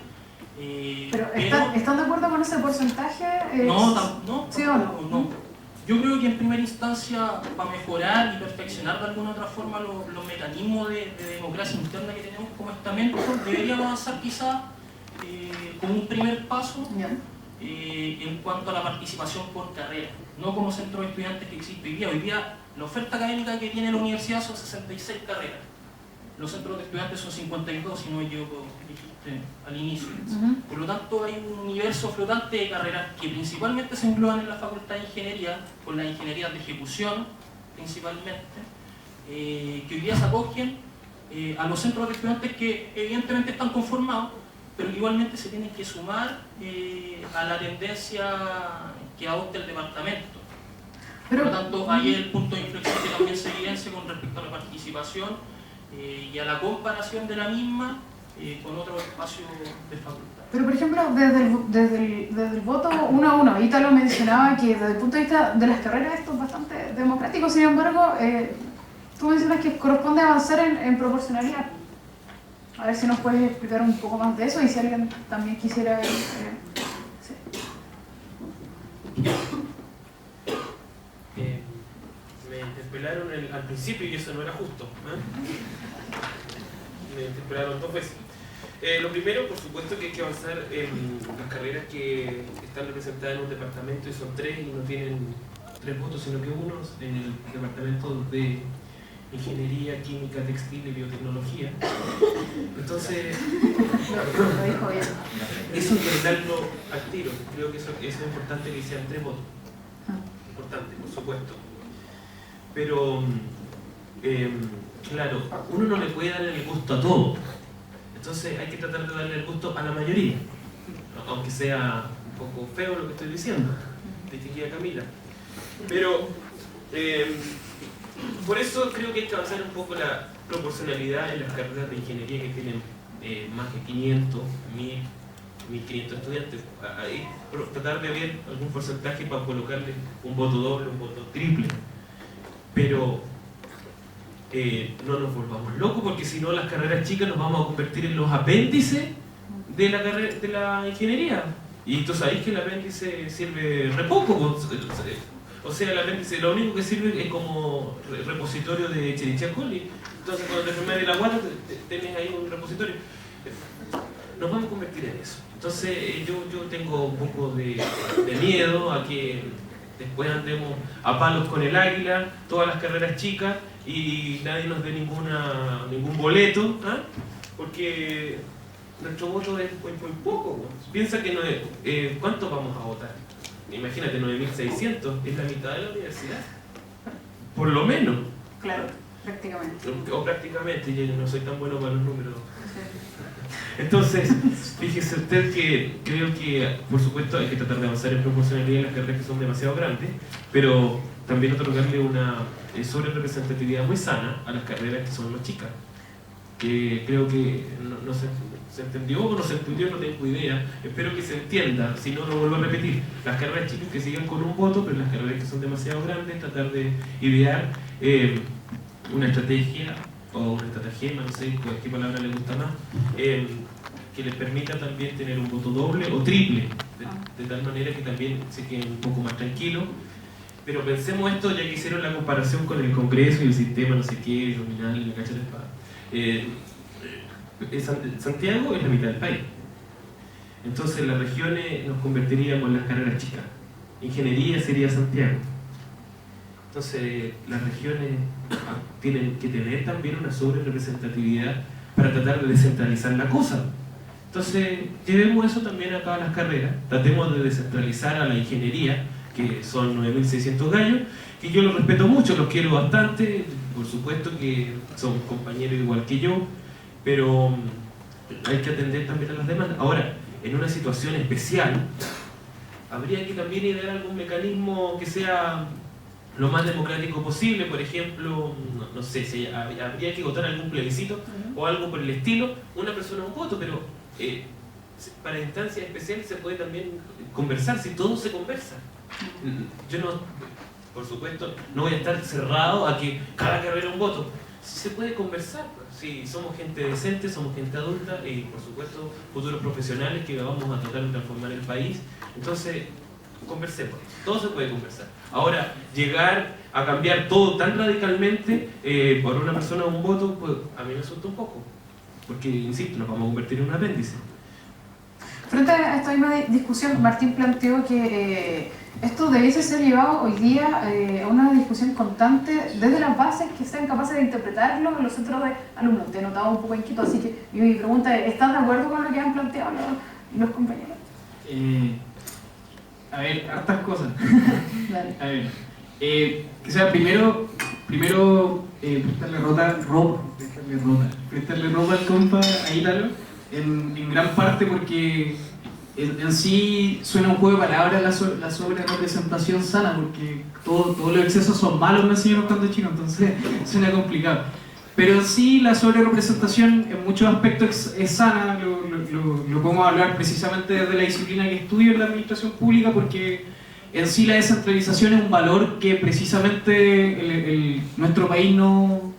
Pero ¿están de acuerdo con ese porcentaje? No, ¿sí o no? No. Yo creo que en primera instancia, para mejorar y perfeccionar de alguna otra forma los mecanismos de democracia interna que tenemos como estamento, deberíamos avanzar quizás como un primer paso en cuanto a la participación por carrera, no como centro de estudiantes que existe hoy día. Hoy día la oferta académica que tiene la universidad son 66 carreras. Los centros de estudiantes son 52, si no me equivoco, dijiste al inicio. Por lo tanto, hay un universo flotante de carreras que principalmente se engloban en la Facultad de Ingeniería, con las ingenierías de ejecución, principalmente, que hoy día se acogen a los centros de estudiantes que evidentemente están conformados, pero que igualmente se tienen que sumar a la tendencia que adopte el departamento. Por lo tanto, ahí es el punto de inflexión que también se evidencia con respecto a la participación y a la comparación de la misma con otros espacios de facultad. Pero por ejemplo, desde el voto 1 a 1, Ítalo mencionaba que desde el punto de vista de las carreras esto es bastante democrático, sin embargo, tú mencionas que corresponde avanzar en proporcionalidad. A ver si nos puedes explicar un poco más de eso y si alguien también quisiera... sí. Me interpelaron al principio y eso no era justo. Me interpelaron 2 veces. Lo primero, por supuesto, que hay que avanzar en las carreras que están representadas en un departamento y son 3 y no tienen 3 votos, sino que 1 en el departamento de Ingeniería, Química, Textil y Biotecnología. Entonces, lo dijo bien. Eso hay que darlo al tiro. Creo que eso es importante que sean 3 votos. Importante, por supuesto. Pero, claro, uno no le puede dar el gusto a todo. Entonces hay que tratar de darle el gusto a la mayoría. Aunque sea un poco feo lo que estoy diciendo, distinguida Camila. Pero, por eso creo que hay que avanzar un poco la proporcionalidad en las carreras de ingeniería que tienen más de 500, 1000, 1500 estudiantes. Ahí tratar de ver algún porcentaje para colocarle un voto doble, un voto triple. Pero no nos volvamos locos, porque si no las carreras chicas nos vamos a convertir en los apéndices de la ingeniería. Y tú sabes que el apéndice sirve re poco. O sea, el apéndice lo único que sirve es como repositorio de Escherichia coli. Entonces cuando te enfermas de la guata tenés ahí un repositorio. Nos vamos a convertir en eso. Entonces yo tengo un poco de miedo a que después andemos a palos con el águila, todas las carreras chicas, y nadie nos dé ningún boleto, porque nuestro voto es muy poco. Piensa que ¿cuánto vamos a votar? Imagínate, 9.600, es la mitad de la universidad, por lo menos. Claro, prácticamente. O prácticamente, yo no soy tan bueno para los números. Entonces, fíjese usted que creo que, por supuesto, hay que tratar de avanzar en proporcionalidad en las carreras que son demasiado grandes, pero también otorgarle una sobre-representatividad muy sana a las carreras que son más chicas. Creo que no se entendió o no se entendió, no tengo idea. Espero que se entienda, si no lo vuelvo a repetir. Las carreras chicas que sigan con un voto, pero las carreras que son demasiado grandes, tratar de idear una estrategia o una estratagema, no sé qué palabra le gusta más, que les permita también tener un voto doble o triple, de tal manera que también se queden un poco más tranquilos. Pero pensemos esto, ya que hicieron la comparación con el Congreso y el sistema, no sé qué, nominal y la cacha de espada. Santiago es la mitad del país. Entonces las regiones nos convertiríamos en las carreras chicas. Ingeniería sería Santiago. Entonces, las regiones tienen que tener también una sobre-representatividad para tratar de descentralizar la cosa. Entonces, llevemos eso también acá a las carreras, tratemos de descentralizar a la ingeniería, que son 9.600 gallos, que yo los respeto mucho, los quiero bastante, por supuesto que son compañeros igual que yo, pero hay que atender también a las demandas. Ahora, en una situación especial, habría que también idear algún mecanismo que sea lo más democrático posible, por ejemplo, no sé, si habría que votar algún plebiscito o algo por el estilo, una persona un voto, pero para instancias especiales se puede también conversar, si todo se conversa. Yo no, por supuesto, no voy a estar cerrado a que cada carrera un voto, si se puede conversar, si somos gente decente, somos gente adulta y por supuesto futuros profesionales que vamos a tratar de transformar el país, entonces conversemos, todo se puede conversar. Ahora, llegar a cambiar todo tan radicalmente por una persona o un voto, pues a mí me asusta un poco, porque, insisto, nos vamos a convertir en un apéndice. Frente a esta misma discusión, Martín planteó que esto debiese ser llevado hoy día a una discusión constante desde las bases que sean capaces de interpretarlo en los centros de alumnos. Te notaba un poco inquieto, así que mi pregunta es, ¿estás de acuerdo con lo que han planteado los compañeros? A ver, hartas cosas. Dale. A ver, o sea, primero prestarle ropa al compa a Ítalo, en gran parte porque en sí suena un juego de palabras la sobre-representación sana, porque todos los excesos son malos, me enseñaron cuando chico, entonces suena complicado. Pero en sí la sobre-representación en muchos aspectos es sana, lo podemos hablar precisamente desde la disciplina que estudio en la administración pública, porque en sí la descentralización es un valor que precisamente nuestro país no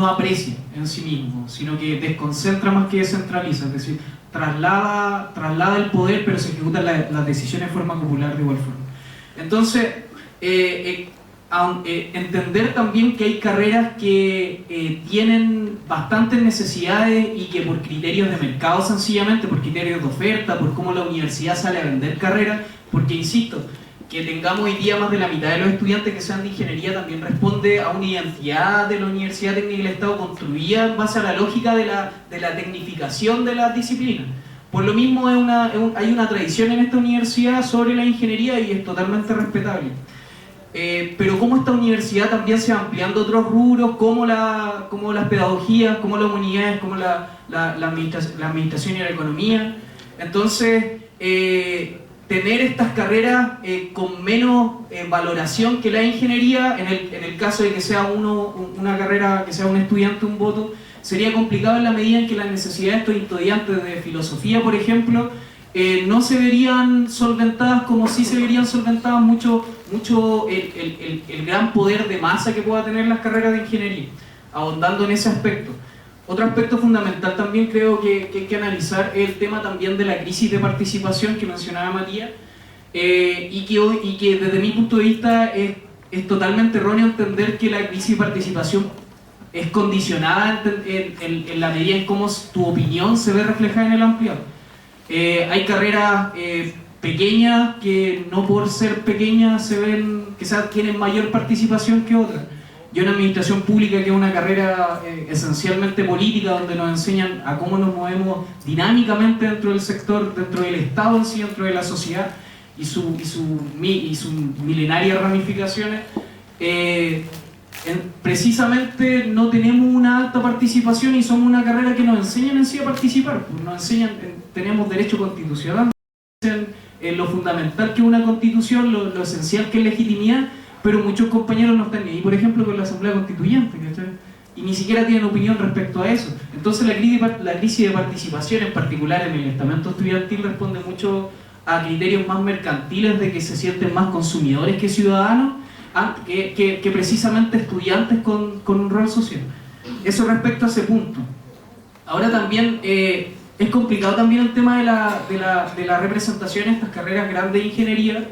aprecia en sí mismo, sino que desconcentra más que descentraliza, es decir, traslada el poder, pero se ejecutan las decisiones de forma popular de igual forma. Entonces, entender también que hay carreras que tienen bastantes necesidades y que por criterios de mercado sencillamente, por criterios de oferta, por cómo la universidad sale a vender carreras, porque insisto, que tengamos hoy día más de la mitad de los estudiantes que sean de ingeniería también responde a una identidad de la Universidad Técnica del Estado construida en base a la lógica de la tecnificación de las disciplinas. Por lo mismo hay una tradición en esta universidad sobre la ingeniería y es totalmente respetable. Pero cómo esta universidad también se va ampliando a otros rubros, como las pedagogías, como las humanidades, como la administración y la economía. Entonces, tener estas carreras con menos valoración que la ingeniería, en el caso de que sea una carrera, que sea un estudiante un voto, sería complicado en la medida en que las necesidades de estos estudiantes de filosofía, por ejemplo, no se verían solventadas como sí se verían solventadas mucho el gran poder de masa que pueda tener las carreras de ingeniería, ahondando en ese aspecto. Otro aspecto fundamental también creo que hay que analizar es el tema también de la crisis de participación que mencionaba Matías, y que desde mi punto de vista es totalmente erróneo entender que la crisis de participación es condicionada en la medida en cómo tu opinión se ve reflejada en el ampliado. Hay carreras pequeñas que no por ser pequeñas se ven, quizás tienen mayor participación que otras. Yo en administración pública, que es una carrera esencialmente política, donde nos enseñan a cómo nos movemos dinámicamente dentro del sector, dentro del Estado en sí, dentro de la sociedad y sus milenarias ramificaciones, precisamente no tenemos una alta participación y somos una carrera que nos enseñan en sí a participar. Nos enseñan, tenemos derecho constitucional, lo fundamental que es una constitución, lo esencial que es legitimidad, pero muchos compañeros no están ni ahí, por ejemplo, con la Asamblea Constituyente, ¿cachai? Y ni siquiera tienen opinión respecto a eso. Entonces la crisis de participación, en particular en el estamento estudiantil, responde mucho a criterios más mercantiles de que se sienten más consumidores que ciudadanos, que precisamente estudiantes con un rol social. Eso respecto a ese punto. Ahora también es complicado también el tema de la representación en estas carreras grandes de ingeniería,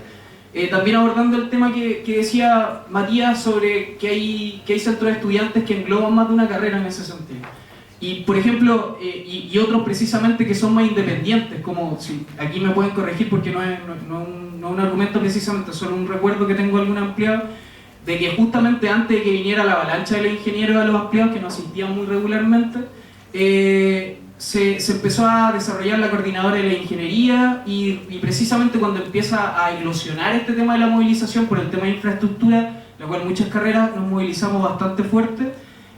también abordando el tema que decía Matías sobre que hay centros de estudiantes que engloban más de una carrera en ese sentido. Y por ejemplo, y otros precisamente que son más independientes, como si aquí me pueden corregir porque no es un argumento precisamente, solo un recuerdo que tengo de algún ampliado, de que justamente antes de que viniera la avalancha de los ingenieros a los ampliados, que nos asistían muy regularmente, se empezó a desarrollar la coordinadora de la ingeniería y precisamente cuando empieza a eclosionar este tema de la movilización por el tema de infraestructura, la cual muchas carreras nos movilizamos bastante fuerte,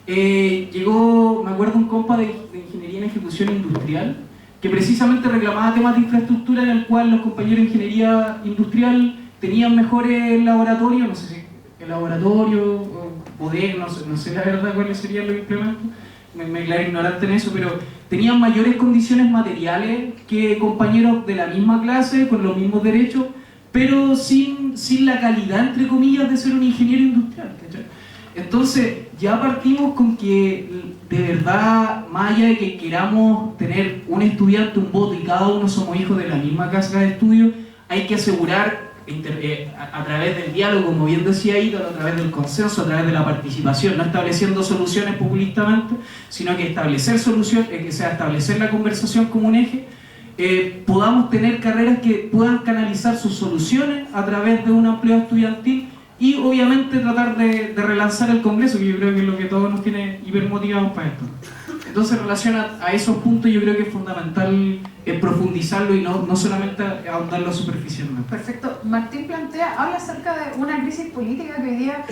llegó, me acuerdo, un compa de ingeniería en ejecución industrial que precisamente reclamaba temas de infraestructura en el cual los compañeros de ingeniería industrial tenían mejores laboratorios, no sé si el laboratorio o poder, no sé la verdad cuáles serían los implementos, me declaro ignorante en eso, pero tenían mayores condiciones materiales que compañeros de la misma clase, con los mismos derechos, pero sin la calidad, entre comillas, de ser un ingeniero industrial, ¿cachai? Entonces, ya partimos con que, de verdad, más allá de que queramos tener un estudiante, un voto, y cada uno somos hijos de la misma casa de estudio, hay que asegurar, a través del diálogo, como bien decía Ítalo, a través del consenso, a través de la participación, no estableciendo soluciones populistamente, sino que establecer soluciones, establecer la conversación como un eje, podamos tener carreras que puedan canalizar sus soluciones a través de un empleo estudiantil y obviamente tratar de relanzar el Congreso, que yo creo que es lo que todos nos tiene hipermotivados para esto. Entonces, en relación a esos puntos, yo creo que es fundamental profundizarlo y no solamente ahondarlo superficialmente. Perfecto. Martín habla acerca de una crisis política que hoy día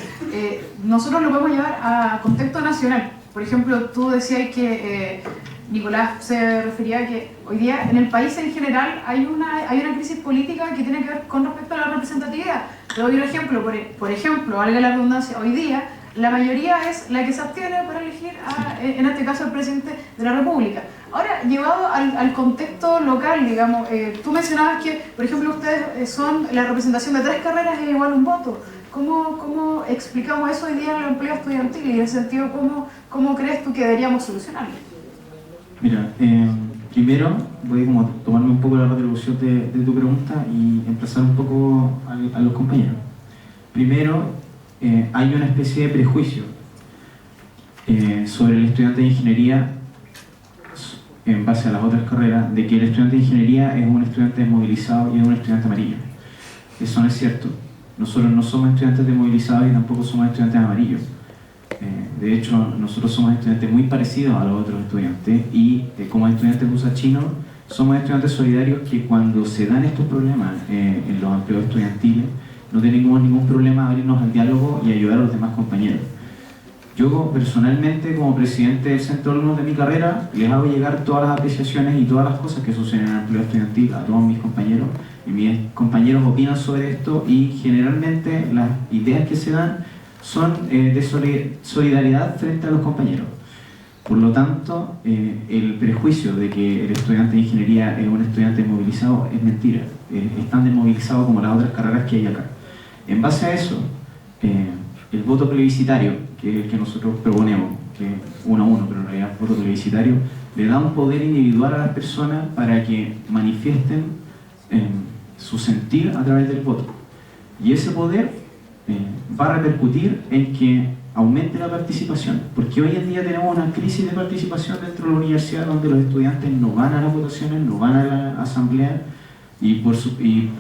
nosotros lo podemos llevar a contexto nacional. Por ejemplo, tú decías que Nicolás se refería a que hoy día en el país en general hay una crisis política que tiene que ver con respecto a la representatividad. Te doy un ejemplo. Por ejemplo, valga la redundancia, hoy día la mayoría es la que se abstiene para elegir, en este caso, al presidente de la República. Ahora, llevado al contexto local, digamos, tú mencionabas que, por ejemplo, ustedes son la representación de 3 carreras e igual un voto. ¿Cómo explicamos eso hoy día en el empleo estudiantil? Y en ese sentido, ¿cómo crees tú que deberíamos solucionarlo? Mira, primero voy a tomarme un poco la retribución de tu pregunta y emplazar un poco a los compañeros. Primero, hay una especie de prejuicio sobre el estudiante de ingeniería en base a las otras carreras, de que el estudiante de ingeniería es un estudiante desmovilizado y es un estudiante amarillo. Eso no es cierto. Nosotros no somos estudiantes desmovilizados y tampoco somos estudiantes amarillos. De hecho, nosotros somos estudiantes muy parecidos a los otros estudiantes y como estudiantes usachinos somos estudiantes solidarios que cuando se dan estos problemas en los empleos estudiantiles no tenemos ningún problema abrirnos al diálogo y ayudar a los demás compañeros. Yo personalmente, como presidente del centro de alumnos de mi carrera, les hago llegar todas las apreciaciones y todas las cosas que suceden en el empleo estudiantil a todos mis compañeros, y mis compañeros opinan sobre esto y generalmente las ideas que se dan son de solidaridad frente a los compañeros. Por lo tanto, el prejuicio de que el estudiante de ingeniería es un estudiante desmovilizado es mentira. Es tan desmovilizado como las otras carreras que hay acá. En base a eso, el voto plebiscitario, que es el que nosotros proponemos, que es 1 a 1, pero en realidad el voto plebiscitario, le da un poder individual a las personas para que manifiesten su sentir a través del voto. Y ese poder va a repercutir en que aumente la participación, porque hoy en día tenemos una crisis de participación dentro de la universidad donde los estudiantes no van a las votaciones, no van a la asamblea y por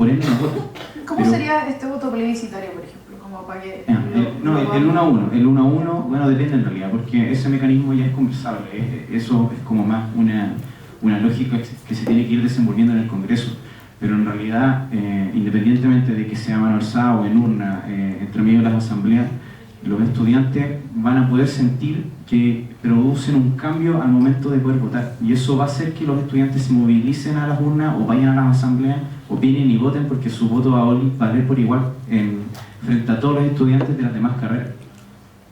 ende no votan. ¿Cómo sería este voto plebiscitario, por ejemplo? Como para que el 1 a 1. El 1 a 1, bueno, depende en realidad, porque ese mecanismo ya es conversable. Eso es como más una lógica que se tiene que ir desenvolviendo en el Congreso. Pero en realidad, independientemente de que sea a mano alzada o en urna, entre medio de las asambleas, los estudiantes van a poder sentir que producen un cambio al momento de poder votar. Y eso va a hacer que los estudiantes se movilicen a las urnas o vayan a las asambleas, opinen y voten porque su voto va a valer por igual frente a todos los estudiantes de las demás carreras.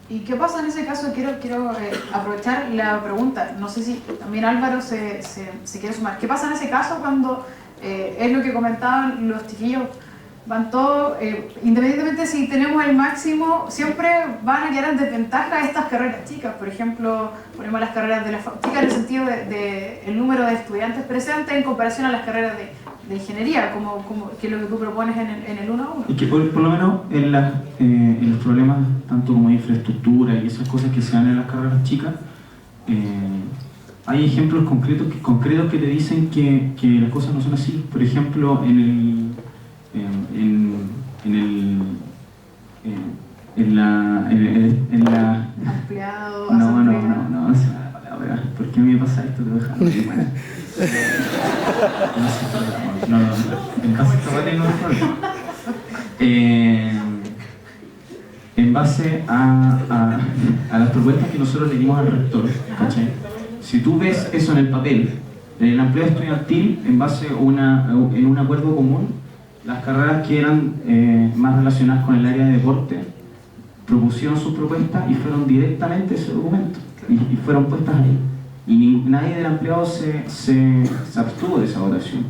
¿Y qué pasa en ese caso? Quiero aprovechar la pregunta. No sé si también Álvaro se quiere sumar. ¿Qué pasa en ese caso cuando es lo que comentaban los chiquillos? Van todos, independientemente si tenemos el máximo, siempre van a quedar en desventaja estas carreras chicas. Por ejemplo, ponemos las carreras de la chicas en el sentido de el número de estudiantes presentes en comparación a las carreras de ingeniería, que es lo que tú propones en el 1 a 1. Y que por lo menos en los problemas, tanto como infraestructura y esas cosas que se dan en las carreras chicas, hay ejemplos concretos que te dicen que las cosas no son así. Por en la Ampliado, no, asamblea. no, esa es la palabra. ¿Por qué me pasa esto? Te voy a dejar muy buena. No, en base a esto tengo un problema. En base a las propuestas que nosotros le dimos al rector, ¿cachai? Si tú ves eso en el papel, en el empleo estudiantil, en base en un acuerdo común, las carreras que eran más relacionadas con el área de deporte propusieron sus propuestas y fueron directamente ese documento y fueron puestas ahí. Y nadie del empleado se abstuvo de esa votación.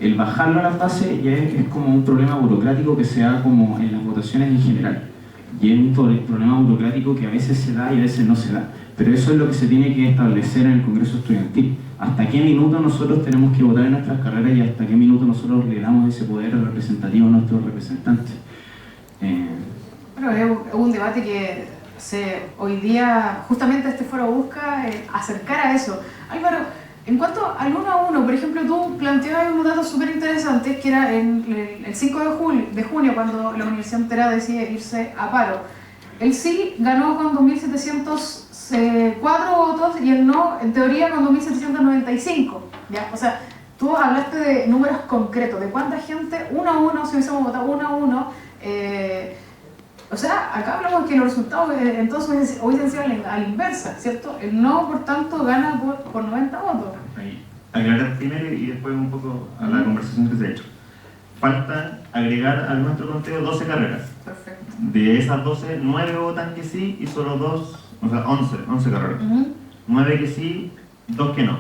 El bajarlo a las bases ya es como un problema burocrático que se da como en las votaciones en general. Y es un problema burocrático que a veces se da y a veces no se da. Pero eso es lo que se tiene que establecer en el Congreso Estudiantil. ¿Hasta qué minuto nosotros tenemos que votar en nuestras carreras y hasta qué minuto nosotros le damos ese poder representativo a nuestros representantes? Bueno, es un debate que hoy día, justamente este foro busca acercar a eso. Álvaro, en cuanto al 1 a 1, por ejemplo, tú planteabas unos datos súper interesantes, que era el 5 de junio, cuando la Universidad entera decide irse a paro. El sí ganó con 2.704 votos y el no, en teoría, con 2.795. ¿Ya? O sea, tú hablaste de números concretos, de cuánta gente, 1 a 1, si hubiésemos votado 1 a 1. O sea, acá hablamos que los resultados entonces hubiesen sido a la inversa, ¿cierto? El no, por tanto, gana por 90 votos. Ahí, aclarar primero y después un poco a la conversación que se ha hecho. Faltan agregar a nuestro conteo 12 carreras. Perfecto. De esas 12, 9 votan que sí y solo 2, o sea, 11 carreras. 9 que sí, 2 que no.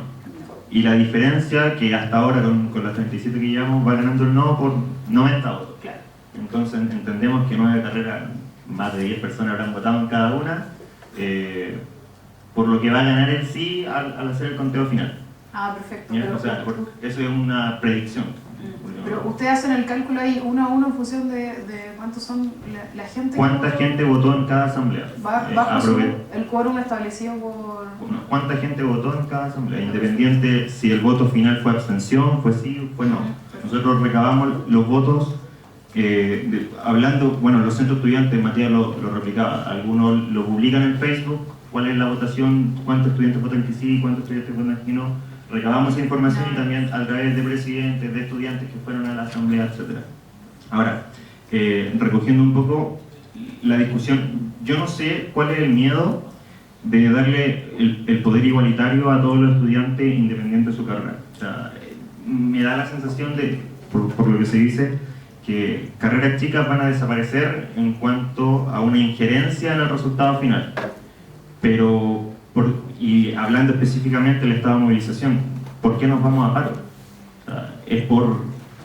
Y la diferencia que hasta ahora con las 37 que llevamos va ganando el no por 90 votos. Claro. Entonces entendemos que 9 carreras, más de 10 personas habrán votado en cada una, por lo que va a ganar el sí al hacer el conteo final. Ah, perfecto. O sea, eso es una predicción. Pero ustedes hacen el cálculo ahí 1 a 1 en función de cuántos son la gente. ¿Cuánta gente votó en cada asamblea? Bajo el quórum establecido por... ¿Cuánta gente votó en cada asamblea? Independiente si el voto final fue abstención, fue sí, fue no. Nosotros recabamos los votos hablando, bueno, los centros estudiantes, Matías lo replicaba, algunos lo publican en Facebook, cuál es la votación, cuántos estudiantes votan que sí, cuántos estudiantes votan que no. Recabamos esa información y también a través de presidentes, de estudiantes que fueron a la asamblea, etc. Ahora, recogiendo un poco la discusión, yo no sé cuál es el miedo de darle el poder igualitario a todos los estudiantes independiente de su carrera. O sea, me da la sensación de, por lo que se dice, que carreras chicas van a desaparecer en cuanto a una injerencia en el resultado final. Pero, y hablando específicamente del estado de movilización, ¿por qué nos vamos a paro? O sea, ¿es por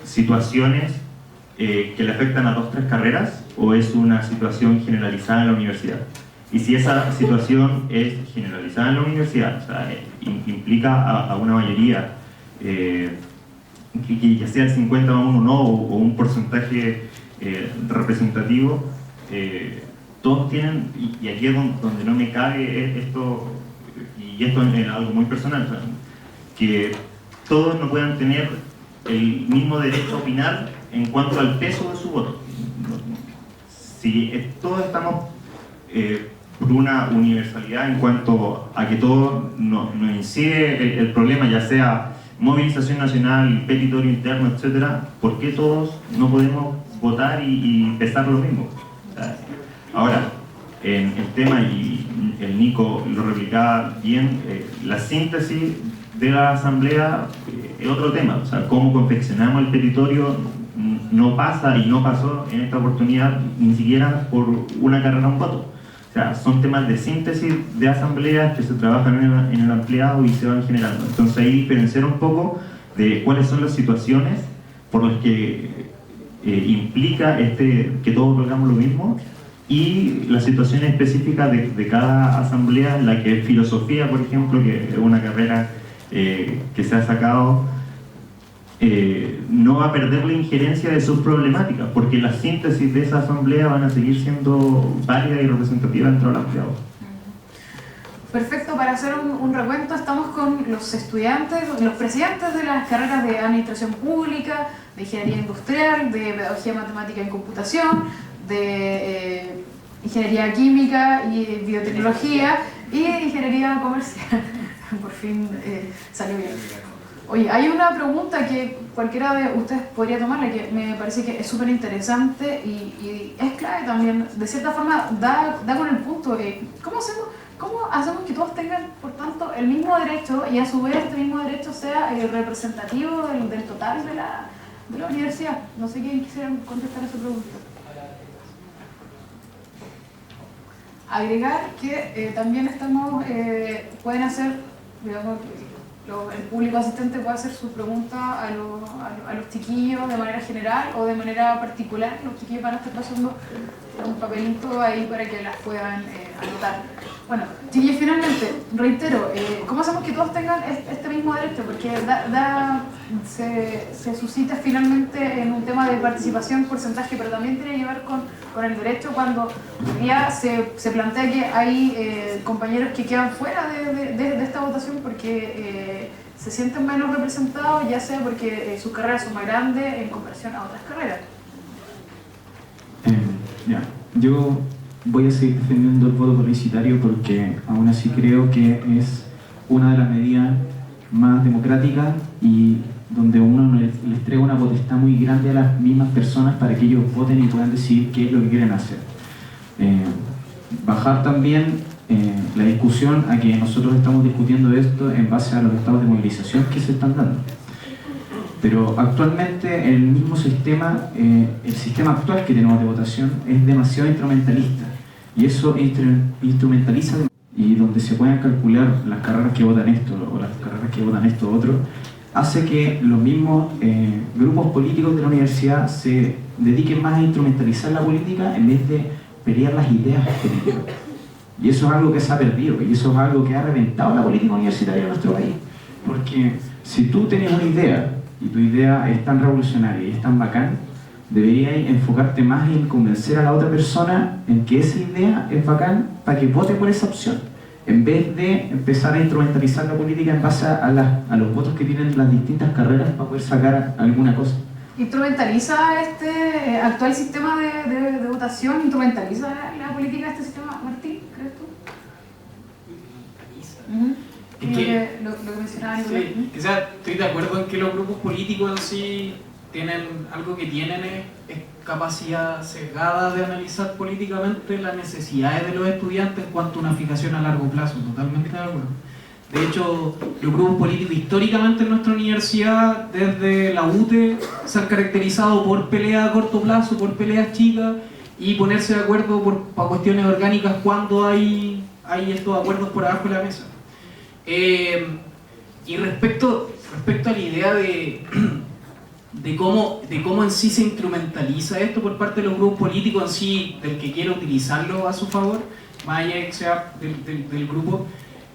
situaciones que le afectan a 2 o 3 carreras o es una situación generalizada en la universidad? Y si esa situación es generalizada en la universidad, o sea, implica a una mayoría, que ya sea el 50 a 1 no, o un porcentaje representativo, todos tienen, y aquí es donde no me cabe esto, y esto es algo muy personal, o sea, que todos no puedan tener el mismo derecho a opinar en cuanto al peso de su voto. Si todos estamos por una universalidad en cuanto a que todo nos incide el problema, ya sea movilización nacional, petitorio interno, etc., ¿por qué todos no podemos votar y pesar lo mismo? Ahora, en el tema, y el Nico lo replicaba bien, la síntesis de la asamblea es otro tema. O sea, cómo confeccionamos el petitorio no pasa y no pasó en esta oportunidad ni siquiera por una carrera a un voto. O sea, son temas de síntesis de asambleas que se trabajan en el ampliado y se van generando. Entonces ahí diferenciar un poco de cuáles son las situaciones por las que implica que todos logramos lo mismo y las situaciones específicas de cada asamblea, la que es filosofía, por ejemplo, que es una carrera que se ha sacado, no va a perder la injerencia de sus problemáticas, porque las síntesis de esa asamblea van a seguir siendo válidas y representativas dentro del ampliado. Perfecto, para hacer un recuento, estamos con los estudiantes, los presidentes de las carreras de Administración Pública, de Ingeniería Industrial, de Pedagogía Matemática en Computación, de ingeniería química y biotecnología y ingeniería comercial. Por fin salió bien. Oye, hay una pregunta que cualquiera de ustedes podría tomarla, que me parece que es súper interesante y es clave también. De cierta forma, da con el punto de ¿cómo hacemos que todos tengan, por tanto, el mismo derecho y a su vez este mismo derecho sea representativo del total de la universidad? No sé quién quisiera contestar a esa pregunta. Agregar que también pueden hacer, digamos, el público asistente puede hacer su pregunta a los chiquillos de manera general o de manera particular. Los chiquillos van a estar pasando un papelito ahí para que las puedan anotar. Bueno, chiquillos, finalmente, reitero, ¿cómo hacemos que todos tengan este mismo derecho? Porque se suscita finalmente en un tema de participación, porcentaje, pero también tiene que ver con el derecho cuando hoy día se plantea que hay compañeros que quedan fuera de esta votación porque se sienten menos representados, ya sea porque sus carreras son más grandes en comparación a otras carreras. Yo voy a seguir defendiendo el voto plebiscitario porque aún así creo que es una de las medidas más democráticas y donde uno les entrega una potestad muy grande a las mismas personas para que ellos voten y puedan decidir qué es lo que quieren hacer. Bajar también la discusión a que nosotros estamos discutiendo esto en base a los estados de movilización que se están dando. Pero actualmente el mismo sistema, el sistema actual que tenemos de votación es demasiado instrumentalista y eso instrumentaliza y donde se puedan calcular las carreras que votan esto o las carreras que votan esto otro, hace que los mismos grupos políticos de la universidad se dediquen más a instrumentalizar la política en vez de pelear las ideas políticas. Y eso es algo que se ha perdido y eso es algo que ha reventado la política universitaria en nuestro país. Porque si tú tienes una idea y tu idea es tan revolucionaria y es tan bacán, deberías enfocarte más en convencer a la otra persona en que esa idea es bacán para que vote por esa opción, en vez de empezar a instrumentalizar la política en base a los votos que tienen las distintas carreras para poder sacar alguna cosa. ¿Instrumentaliza este actual sistema de votación? ¿Instrumentaliza la política de este sistema, Martín, crees tú? Es que, lo que mencionaba Nicolás. sí, quizás estoy de acuerdo en que los grupos políticos en sí tienen algo que tienen es capacidad sesgada de analizar políticamente las necesidades de los estudiantes en cuanto a una fijación a largo plazo, totalmente de acuerdo. De hecho, los grupos políticos históricamente en nuestra universidad, desde la UTE, se han caracterizado por peleas a corto plazo, por peleas chicas y ponerse de acuerdo para cuestiones orgánicas cuando hay estos acuerdos por abajo de la mesa. Y respecto a la idea de cómo en sí se instrumentaliza esto por parte de los grupos políticos en sí, del que quiera utilizarlo a su favor, más allá que sea del grupo,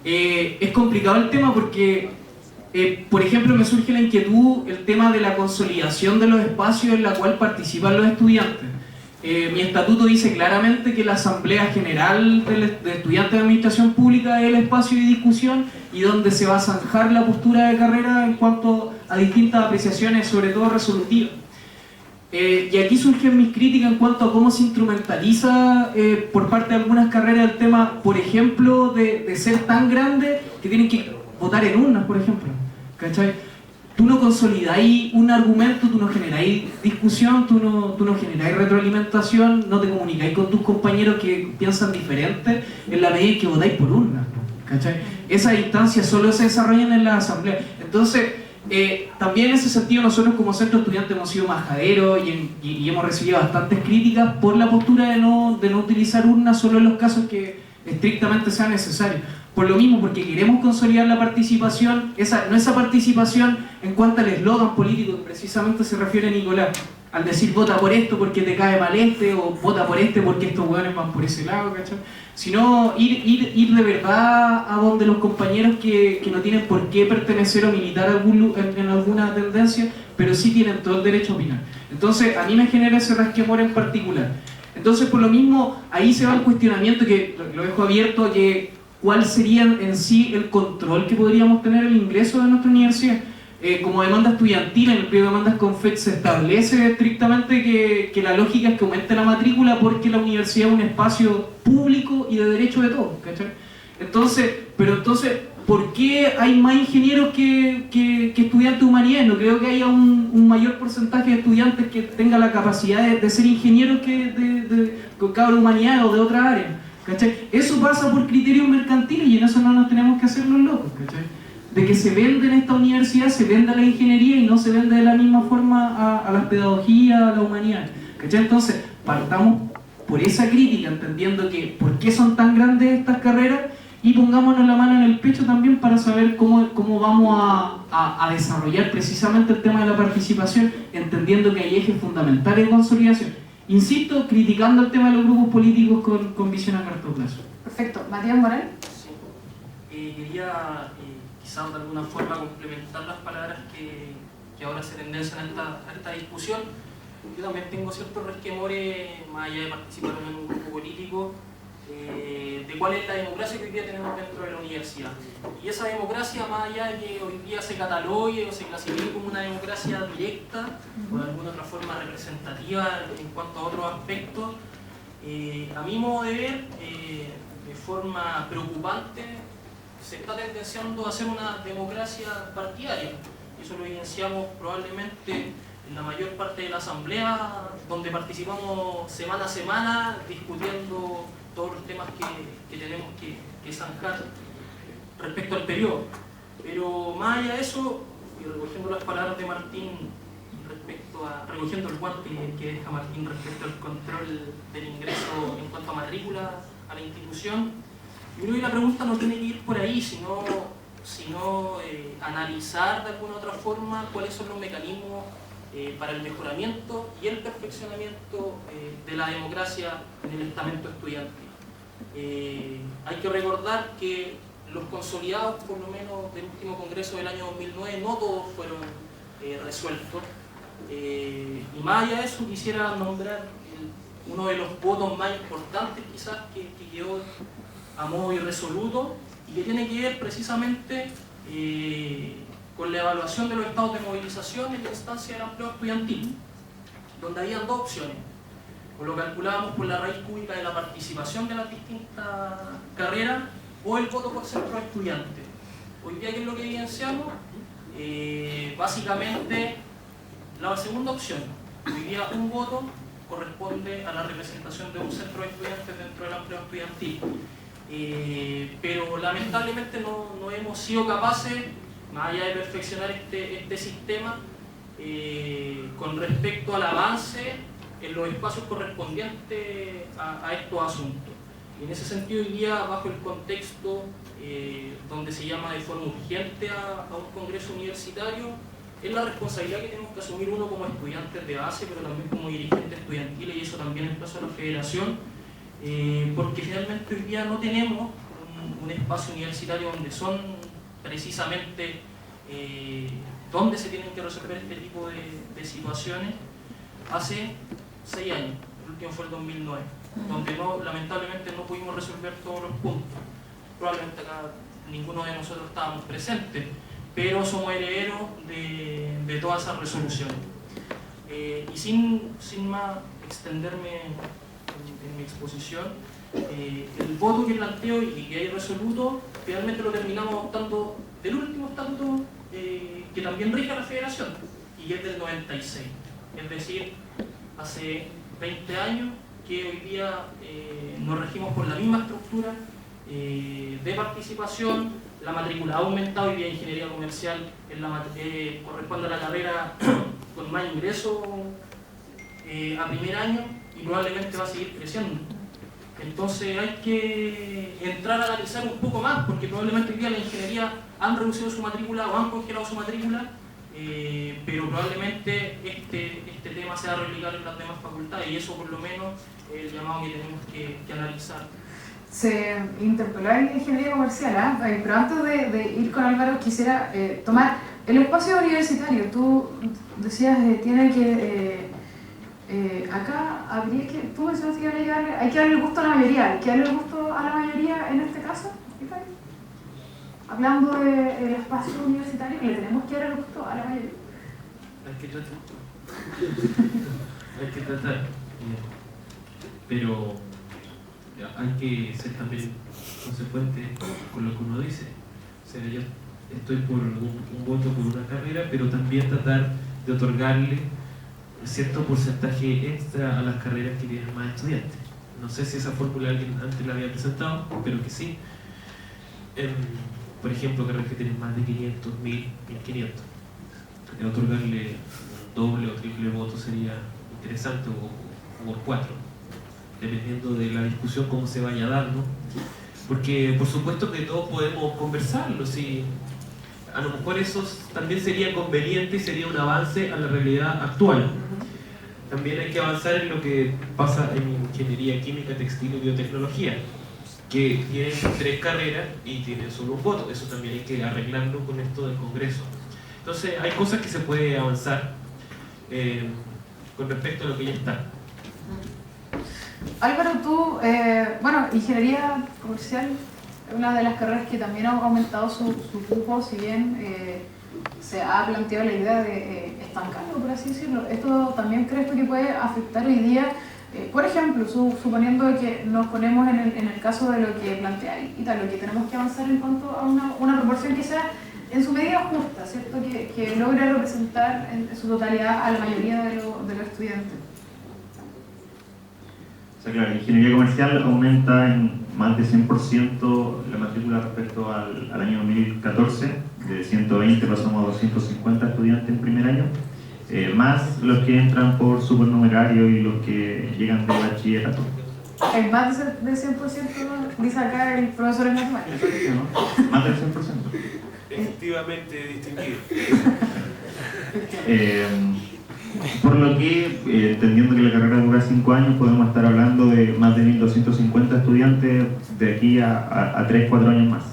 es complicado el tema porque, por ejemplo, me surge la inquietud el tema de la consolidación de los espacios en la cual participan los estudiantes. Mi estatuto dice claramente que la Asamblea General de Estudiantes de Administración Pública es el espacio de discusión y donde se va a zanjar la postura de carrera en cuanto a distintas apreciaciones, sobre todo resolutivas. Y aquí surgen mis críticas en cuanto a cómo se instrumentaliza por parte de algunas carreras el tema, por ejemplo, de ser tan grande que tienen que votar en urnas, por ejemplo. ¿Cachai? Tú no consolidáis un argumento, tú no generáis discusión, tú no generáis retroalimentación, no te comunicáis con tus compañeros que piensan diferente en la medida en que votáis por urna, ¿cachai? Esas instancias solo se desarrollan en la asamblea. Entonces, también en ese sentido nosotros como centro estudiante hemos sido majaderos y hemos recibido bastantes críticas por la postura de no utilizar urnas solo en los casos que estrictamente sea necesario. Por lo mismo, porque queremos consolidar la participación, esa participación en cuanto al eslogan político que precisamente se refiere a Nicolás, al decir vota por esto porque te cae mal este, o vota por este porque estos hueones van por ese lado, ¿cachai? Sino ir de verdad a donde los compañeros que no tienen por qué pertenecer o militar en alguna tendencia, pero sí tienen todo el derecho a opinar. Entonces, a mí me genera ese resquemor en particular. Entonces, por lo mismo, ahí se va el cuestionamiento que lo dejo abierto a que cuál sería en sí el control que podríamos tener el ingreso de nuestra universidad. como demanda estudiantil, en el pliego de demandas CONFET se establece estrictamente que la lógica es que aumente la matrícula porque la universidad es un espacio público y de derecho de todos, ¿cachai? Entonces, ¿por qué hay más ingenieros que estudiantes de humanidades? No creo que haya un mayor porcentaje de estudiantes que tenga la capacidad de ser ingenieros que de cabros de humanidades o de otras áreas, ¿cachai? Eso pasa por criterios mercantiles y en eso no nos tenemos que hacer los locos, ¿cachai? De que se vende en esta universidad, se vende la ingeniería y no se vende de la misma forma a las pedagogías, a la humanidad, ¿cachai? Entonces, partamos por esa crítica, entendiendo que por qué son tan grandes estas carreras y pongámonos la mano en el pecho también para saber cómo vamos a desarrollar precisamente el tema de la participación, entendiendo que hay ejes fundamentales de consolidación. Insisto, criticando el tema de los grupos políticos con visión a corto plazo. Perfecto. Matías Moral. Sí. Quería quizás de alguna forma complementar las palabras que ahora se tendencian a esta discusión. Yo también tengo ciertos resquemores, más allá de participar en un grupo político, de cuál es la democracia que hoy día tenemos dentro de la universidad. Y esa democracia, más allá de que hoy día se catalogue o se clasifique como una democracia directa o de alguna otra forma representativa en cuanto a otros aspectos, a mi modo de ver, de forma preocupante, se está tendenciando a hacer una democracia partidaria. Y eso lo evidenciamos probablemente en la mayor parte de la asamblea, donde participamos semana a semana discutiendo todos los temas que tenemos que zanjar respecto al periodo. Pero más allá de eso, y recogiendo las palabras de Martín recogiendo el guante que deja Martín respecto al control del ingreso en cuanto a matrícula a la institución, yo creo que la pregunta no tiene que ir por ahí, sino analizar de alguna otra forma cuáles son los mecanismos para el mejoramiento y el perfeccionamiento de la democracia en el estamento estudiantil. Hay que recordar que los consolidados, por lo menos del último congreso del año 2009, no todos fueron resueltos. Y más allá de eso, quisiera nombrar uno de los votos más importantes quizás que quedó a modo irresoluto y que tiene que ver precisamente con la evaluación de los estados de movilización en la instancia del empleo estudiantil, donde habían dos opciones. O lo calculábamos por la raíz cúbica de la participación de las distintas carreras o el voto por centro de estudiantes. Hoy día, ¿qué es lo que evidenciamos? Básicamente, la segunda opción. Hoy día un voto corresponde a la representación de un centro de estudiantes dentro del empleo estudiantil. Pero lamentablemente no hemos sido capaces, más allá de perfeccionar este sistema, con respecto al avance en los espacios correspondientes a estos asuntos. Y en ese sentido, hoy día, bajo el contexto donde se llama de forma urgente a un congreso universitario, es la responsabilidad que tenemos que asumir uno como estudiantes de base, pero también como dirigentes estudiantiles, y eso también es caso de la federación, porque finalmente hoy día no tenemos un espacio universitario donde son precisamente donde se tienen que resolver este tipo de situaciones. Hace 6 años, el último fue el 2009, donde lamentablemente no pudimos resolver todos los puntos. Probablemente acá ninguno de nosotros estábamos presentes, pero somos herederos de todas esas resoluciones. Y sin más extenderme en mi exposición, el voto que planteo y que hay resoluto, finalmente lo terminamos adoptando del último estatuto que también rige a la federación, y es del 96. Es decir, hace 20 años que hoy día nos regimos por la misma estructura de participación. La matrícula ha aumentado, hoy día ingeniería comercial corresponde a la carrera con más ingresos a primer año y probablemente va a seguir creciendo. Entonces hay que entrar a analizar un poco más, porque probablemente hoy día la ingeniería han reducido su matrícula o han congelado su matrícula, pero probablemente este tema se va a replicar en las demás facultades, y eso por lo menos es el llamado que tenemos que analizar. Se interpeló en ingeniería comercial, pero antes de ir con Álvaro quisiera tomar el espacio universitario. Tú decías tiene que acá habría que, tú mencionaste que hay que darle el gusto a la mayoría, hay que darle el gusto a la mayoría en este caso. hablando del espacio universitario, que le tenemos que dar el gusto a la mayoría. Hay que tratar. Hay que tratar. Pero hay que ser también consecuente con lo que uno dice. O sea, yo estoy por un voto por una carrera, pero también tratar de otorgarle cierto porcentaje extra a las carreras que tienen más estudiantes. No sé si esa fórmula alguien antes la había presentado, pero que sí. Por ejemplo, carreras que tienen más de 500, 1000, 1500. Otorgarle doble o triple voto sería interesante, o 4, dependiendo de la discusión cómo se vaya a dar, ¿no? Porque por supuesto que todos podemos conversarlo, si a lo mejor eso también sería conveniente y sería un avance a la realidad actual. También hay que avanzar en lo que pasa en ingeniería química, textil y biotecnología, que tienen 3 carreras y tienen solo un voto. Eso también hay que arreglarlo con esto del Congreso. Entonces hay cosas que se puede avanzar con respecto a lo que ya está. Álvaro, tú, bueno, ingeniería comercial es una de las carreras que también ha aumentado su cupo, si bien se ha planteado la idea de estancarlo, por así decirlo. ¿Esto también crees tú que puede afectar hoy día? Por ejemplo, suponiendo que nos ponemos en el caso de lo que plantea Ita, lo que tenemos que avanzar en cuanto a una proporción que sea en su medida justa, ¿cierto? Que logre representar en su totalidad a la mayoría de los estudiantes. O sea, claro, ingeniería comercial aumenta en más de 100% la matrícula respecto al año 2014. De 120 pasamos a 250 estudiantes en primer año, más los que entran por supernumerario y los que llegan de bachillerato. El más del 100%, dice acá el profesor en matemáticas. ¿No? Más del 100%. Efectivamente distinguido. Por lo que, entendiendo que la carrera dura 5 años, podemos estar hablando de más de 1250 estudiantes de aquí a 3-4 años más.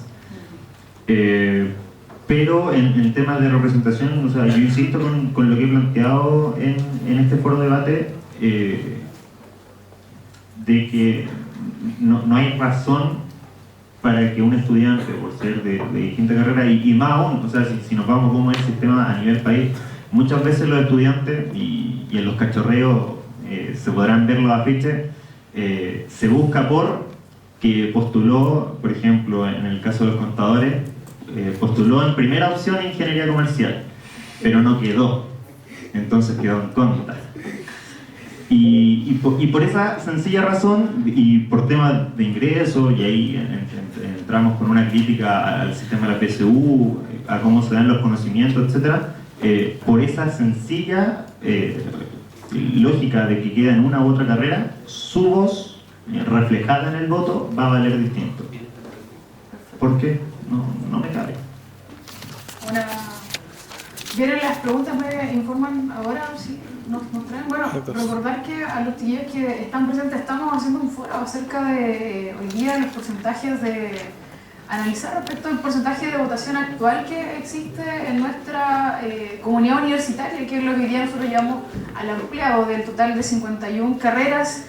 Pero en temas de representación, o sea, yo insisto con lo que he planteado en este foro de debate, de que no hay razón para que un estudiante, por ser de distinta carrera, y más aún, o sea, si nos vamos como es el sistema a nivel país, muchas veces los estudiantes, y en los cachorreos se podrán ver los afiches, se busca por que postuló, por ejemplo, en el caso de los contadores, postuló en primera opción ingeniería comercial, pero no quedó, entonces quedó en contra. Y por esa sencilla razón, y por temas de ingreso, y ahí entramos con una crítica al sistema de la PSU, a cómo se dan los conocimientos, etc. Por esa sencilla lógica de que queda en una u otra carrera, su voz reflejada en el voto va a valer distinto. ¿Por qué? No me cabe. ¿Vienen las preguntas? ¿Me informan ahora? ¿Sí? ¿Nos traen? Bueno, recordar que a los chiquillos que están presentes estamos haciendo un foro acerca de hoy día los porcentajes de analizar respecto al porcentaje de votación actual que existe en nuestra comunidad universitaria, que es lo que hoy día nosotros llamamos al ampliado del total de 51 carreras.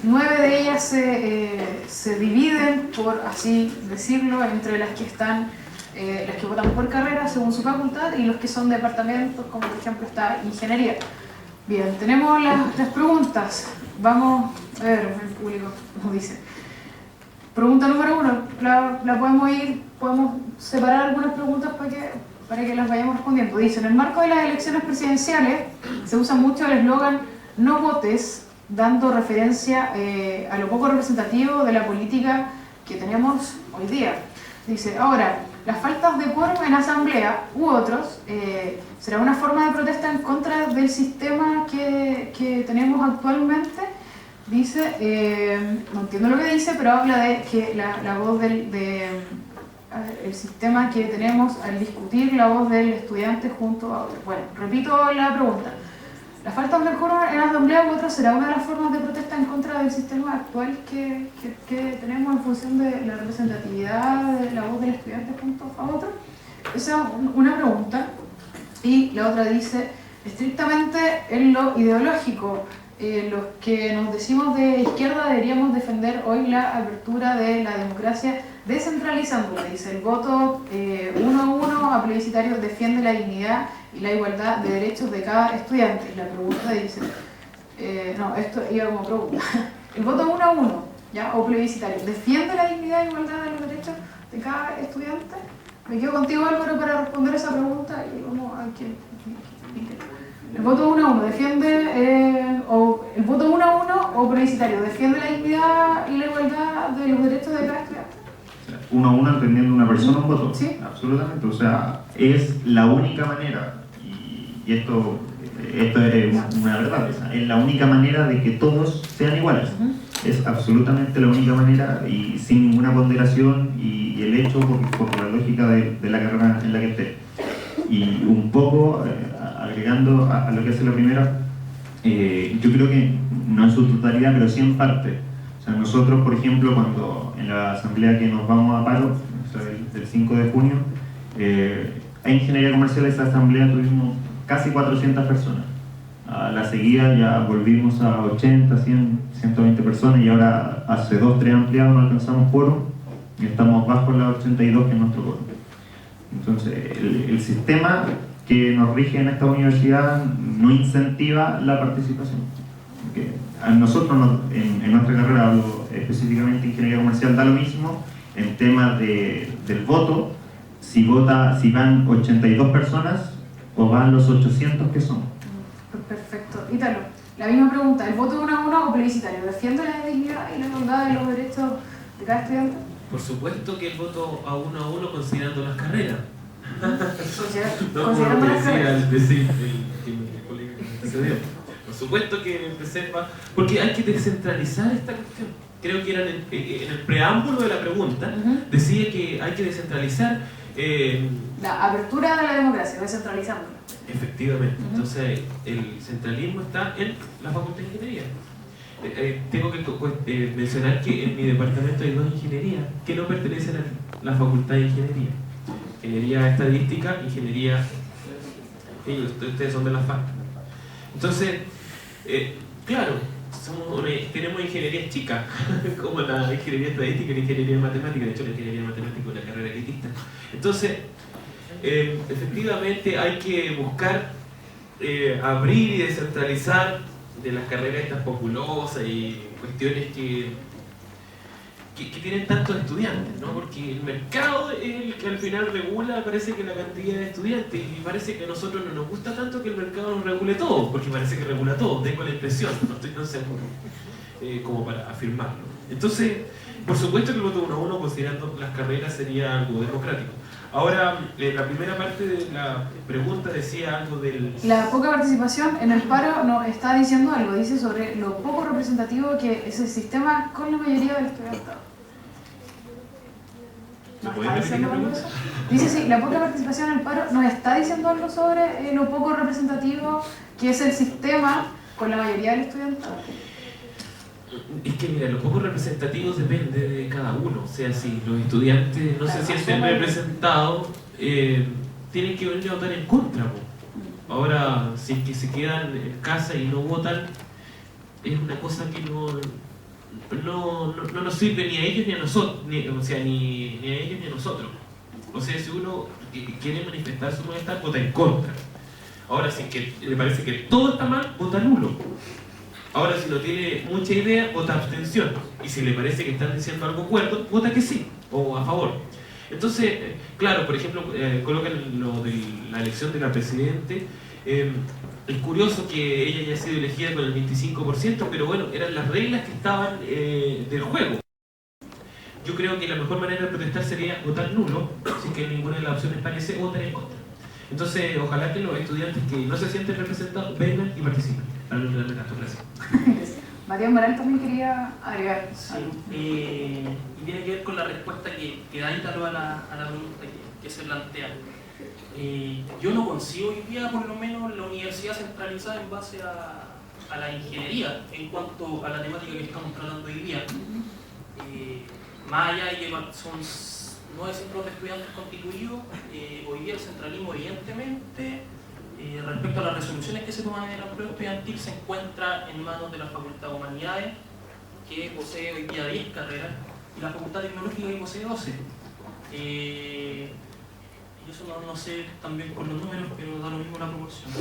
9 de ellas se dividen, por así decirlo, entre las que están las que votan por carrera según su facultad y los que son departamentos, como por ejemplo está ingeniería. Bien, tenemos las preguntas. Vamos a ver, el público nos dice. Pregunta número 1, la podemos separar algunas preguntas para que las vayamos respondiendo. Dice, en el marco de las elecciones presidenciales se usa mucho el eslogan "no votes", dando referencia a lo poco representativo de la política que tenemos hoy día. Dice, ahora, las faltas de quórum en asamblea u otros será una forma de protesta en contra del sistema que tenemos actualmente. Dice, no entiendo lo que dice, pero habla de que la voz el sistema que tenemos al discutir la voz del estudiante junto a otros. Bueno, repito la pregunta. La falta de quórum en asamblea u otros será una de las formas de protesta en contra del sistema actual que tenemos en función de la representatividad de la voz del estudiante junto a otros. Esa es una pregunta. Y la otra dice, estrictamente en lo ideológico, los que nos decimos de izquierda deberíamos defender hoy la apertura de la democracia descentralizándola. Dice, el voto 1-1 a plebiscitario defiende la dignidad y la igualdad de derechos de cada estudiante. La pregunta dice, no, esto iba como pregunta. El voto 1-1, ¿ya? O plebiscitario, ¿defiende la dignidad y igualdad de los derechos de cada estudiante? Me quedo contigo, Álvaro, para responder esa pregunta y vamos a quién. El voto 1-1 defiende, o el voto 1-1 o plebiscitario, ¿defiende la dignidad y la igualdad de los derechos de cada estudiante? 1-1 entendiendo una persona un voto. Sí. Absolutamente. O sea, es la única manera, y esto es una verdad, o sea, es la única manera de que todos sean iguales. Es absolutamente la única manera y sin ninguna ponderación y el hecho por la lógica de la carrera en la que esté. Y un poco, agregando a lo que hace la primera, yo creo que no en su totalidad, pero sí en parte. O sea, nosotros, por ejemplo, cuando en la asamblea que nos vamos a paro, o sea, el 5 de junio, en Ingeniería Comercial esa asamblea tuvimos casi 400 personas. A la seguida ya volvimos a 80, 100, 120 personas y ahora hace 2-3 ampliados no alcanzamos quórum y estamos bajo las 82 que es nuestro quórum. Entonces, el sistema que nos rige en esta universidad no incentiva la participación. Porque a nosotros, en nuestra carrera, hablo específicamente de Ingeniería Comercial, da lo mismo en temas del voto, si van 82 personas o van los 800 que son. Perfecto. Ítalo, la misma pregunta, ¿el voto 1-1 o plebiscitario defiende la dignidad y la igualdad de los derechos de cada estudiante? Por supuesto que el voto a 1-1 considerando las carreras. Considerando las carreras. Por supuesto que reserva, porque hay que descentralizar esta cuestión. Creo que era en el preámbulo de la pregunta, decía que hay que descentralizar la apertura de la democracia, descentralizándola. Efectivamente, entonces el centralismo está en la Facultad de Ingeniería. Tengo que mencionar que en mi departamento hay 2 ingenierías que no pertenecen a la Facultad de Ingeniería. Ingeniería Estadística, Ingeniería... ustedes son de la FAC. Entonces, claro, tenemos ingenierías chicas, como la Ingeniería Estadística y la Ingeniería Matemática. De hecho, la Ingeniería Matemática es una carrera elitista. Entonces, efectivamente hay que buscar abrir y descentralizar de las carreras estas populosas y cuestiones que tienen tantos estudiantes, ¿no? Porque el mercado es el que al final regula, parece que la cantidad de estudiantes, y parece que a nosotros no nos gusta tanto que el mercado nos regule todo, porque parece que regula todo, tengo la impresión, no estoy tan seguro como para afirmarlo. Entonces, por supuesto que el voto 1-1 considerando las carreras sería algo democrático. Ahora, la primera parte de la pregunta decía algo del... La poca participación en el paro nos está diciendo algo, dice sobre lo poco representativo que es el sistema con la mayoría del estudiantado. ¿Nos está diciendo algo eso? Dice, sí, la poca participación en el paro nos está diciendo algo sobre lo poco representativo que es el sistema con la mayoría del estudiantado. Es que mira, los pocos representativos depende de cada uno. O sea, si los estudiantes no se sienten representados, tienen que venir a votar en contra. Ahora, si es que se quedan en casa y no votan, es una cosa que no nos sirve ni a ellos ni a nosotros, ni a ellos ni a nosotros. O sea, si uno quiere manifestar su malestar, vota en contra. Ahora, si es que le parece que todo está mal, vota nulo. Ahora, si no tiene mucha idea, vota abstención. Y si le parece que están diciendo algo cuerdo, vota que sí, o a favor. Entonces, claro, por ejemplo, colocan lo de la elección de la presidente. Es curioso que ella haya sido elegida con el 25%, pero bueno, eran las reglas que estaban del juego. Yo creo que la mejor manera de protestar sería votar nulo, si es que ninguna de las opciones parece, o votar en contra. Entonces, ojalá que los estudiantes que no se sienten representados vengan y participen. Gracias. Matías Moral también quería agregar. Sí, y tiene que ver con la respuesta que da Ítalo a la pregunta que se plantea. Yo no consigo hoy día, por lo menos, la universidad centralizada en base a la ingeniería en cuanto a la temática que estamos tratando hoy día. Más allá de que son 9 centros de estudiantes constituidos, hoy día el centralismo evidentemente respecto a las resoluciones que se toman en el apruebo estudiantil se encuentra en manos de la Facultad de Humanidades, que posee hoy día 10 carreras, y la Facultad Tecnológica, que posee 12. Y eso no sé también con los números, pero da lo mismo la proporción.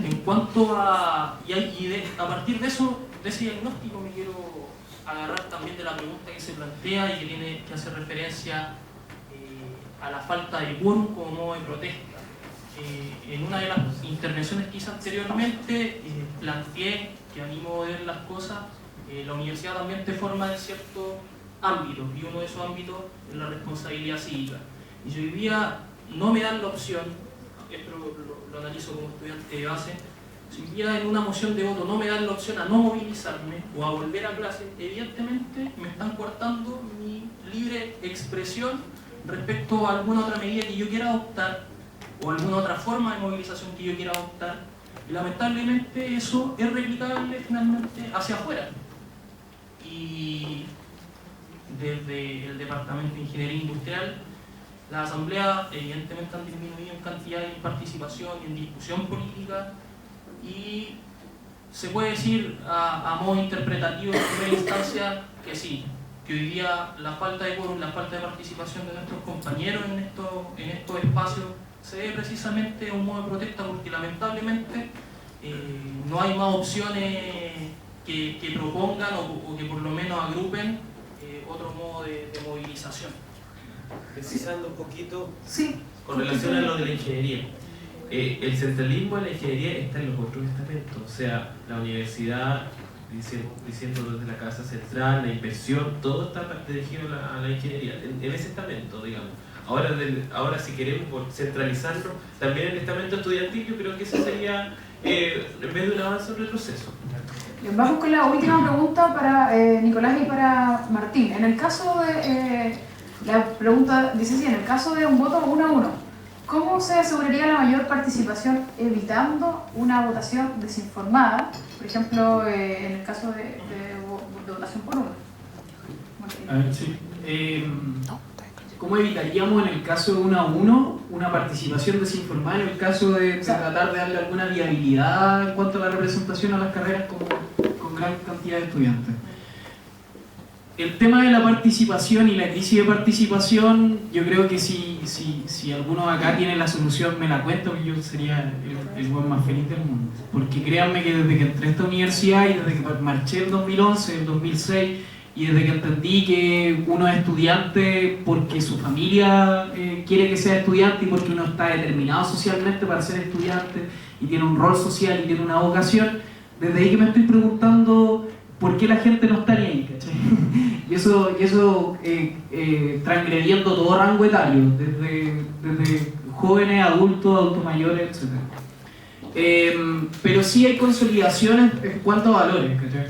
En cuanto a... a partir de eso, de ese diagnóstico, me quiero agarrar también de la pregunta que se plantea y que hace referencia a la falta de quórum como modo de protesta. En una de las intervenciones que hice anteriormente, planteé que a mi modo de ver las cosas, la universidad también te forma en ciertos ámbitos, y uno de esos ámbitos es la responsabilidad cívica. Y si hoy día no me dan la opción, esto lo analizo como estudiante de base, si hoy día en una moción de voto no me dan la opción a no movilizarme o a volver a clase, evidentemente me están coartando mi libre expresión respecto a alguna otra medida que yo quiera adoptar o alguna otra forma de movilización que yo quiera adoptar, y lamentablemente eso es replicable finalmente hacia afuera. Y desde el Departamento de Ingeniería Industrial, las asambleas evidentemente han disminuido en cantidad y en participación y en discusión política, y se puede decir a modo interpretativo en primera instancia que sí, que hoy día la falta de quórum, la falta de participación de nuestros compañeros en estos espacios se debe precisamente a un modo de protesta, porque lamentablemente no hay más opciones que propongan o que por lo menos agrupen otro modo de movilización. Precisando un poquito Sí. con relación a lo de la ingeniería. El centralismo de la ingeniería está en los otros estamentos, o sea, la universidad diciendo desde la Casa Central, la inversión, todo está dirigido a la ingeniería, en ese estamento, digamos. Ahora si queremos centralizarlo también en el estamento estudiantil, yo creo que ese sería, en vez de un avance, un retroceso. Vamos con la última pregunta para Nicolás y para Martín. En el caso de, la pregunta dice así, en el caso de un voto 1-1, ¿cómo se aseguraría la mayor participación evitando una votación desinformada? Por ejemplo, en el caso de votación por uno. A ver, sí. ¿Cómo evitaríamos en el caso de 1-1 una participación desinformada en el caso de tratar de darle alguna viabilidad en cuanto a la representación a las carreras con gran cantidad de estudiantes? El tema de la participación y la crisis de participación, yo creo que si alguno acá tiene la solución me la cuenta, porque yo sería el buen más feliz del mundo. Porque créanme que desde que entré a esta universidad y desde que marché en 2011, en 2006, y desde que entendí que uno es estudiante porque su familia quiere que sea estudiante y porque uno está determinado socialmente para ser estudiante y tiene un rol social y tiene una vocación, desde ahí que me estoy preguntando por qué la gente no estaría ahí, ¿cachai? Y eso transgrediendo todo rango etario, desde jóvenes, adultos mayores, etc. Pero sí hay consolidaciones en cuanto a valores, ¿cachai?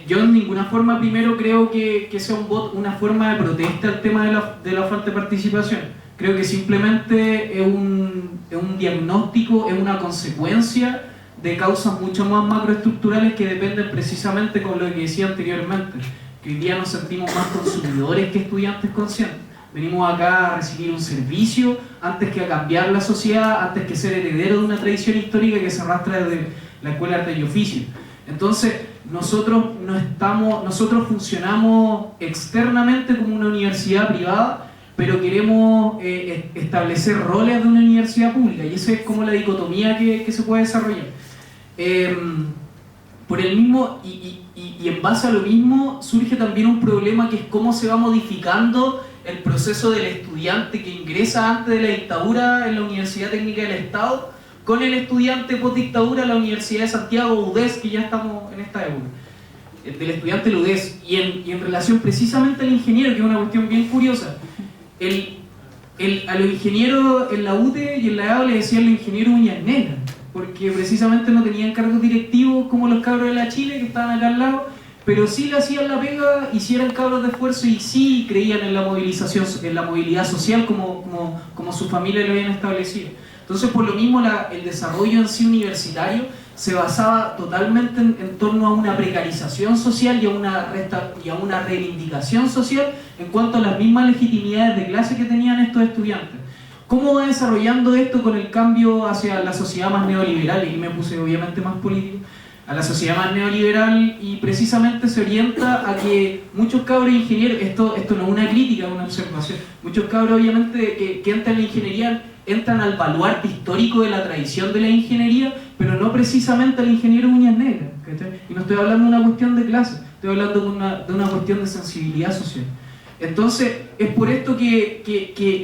Yo en ninguna forma primero creo que sea un voto, una forma de protesta al tema de la falta de participación. Creo que simplemente es un diagnóstico, es una consecuencia de causas mucho más macroestructurales que dependen precisamente con lo que decía anteriormente, que hoy día nos sentimos más consumidores que estudiantes conscientes. Venimos acá a recibir un servicio antes que a cambiar la sociedad, antes que ser heredero de una tradición histórica que se arrastra desde la Escuela de Arte y Oficio. Entonces, nosotros funcionamos externamente como una universidad privada, pero queremos establecer roles de una universidad pública, y esa es como la dicotomía que se puede desarrollar. Por el mismo, y en base a lo mismo surge también un problema, que es cómo se va modificando el proceso del estudiante que ingresa antes de la dictadura en la Universidad Técnica del Estado con el estudiante post dictadura en la Universidad de Santiago, UDES, que ya estamos en esta época, del estudiante del UDES, y en relación precisamente al ingeniero, que es una cuestión bien curiosa. A los ingenieros en la UTE y en la EAO le decían los ingenieros uñas negras, porque precisamente no tenían cargos directivos como los cabros de la Chile que estaban acá al lado, pero sí le hacían la pega, hicieran cabros de esfuerzo y sí creían en la movilización, en la movilidad social como su familia lo habían establecido. Entonces, por lo mismo, el desarrollo en sí universitario se basaba totalmente en torno a una precarización social y a una reivindicación social en cuanto a las mismas legitimidades de clase que tenían estos estudiantes. ¿Cómo va desarrollando esto con el cambio hacia la sociedad más neoliberal? Y me puse obviamente más político. A la sociedad más neoliberal, y precisamente se orienta a que muchos cabros ingenieros, esto no es una crítica, es una observación, muchos cabros obviamente que entran en la ingeniería entran al baluarte histórico de la tradición de la ingeniería, pero no precisamente al ingeniero uñas negras, ¿cachai? Y no estoy hablando de una cuestión de clase, estoy hablando de una cuestión de sensibilidad social. Entonces, es por esto que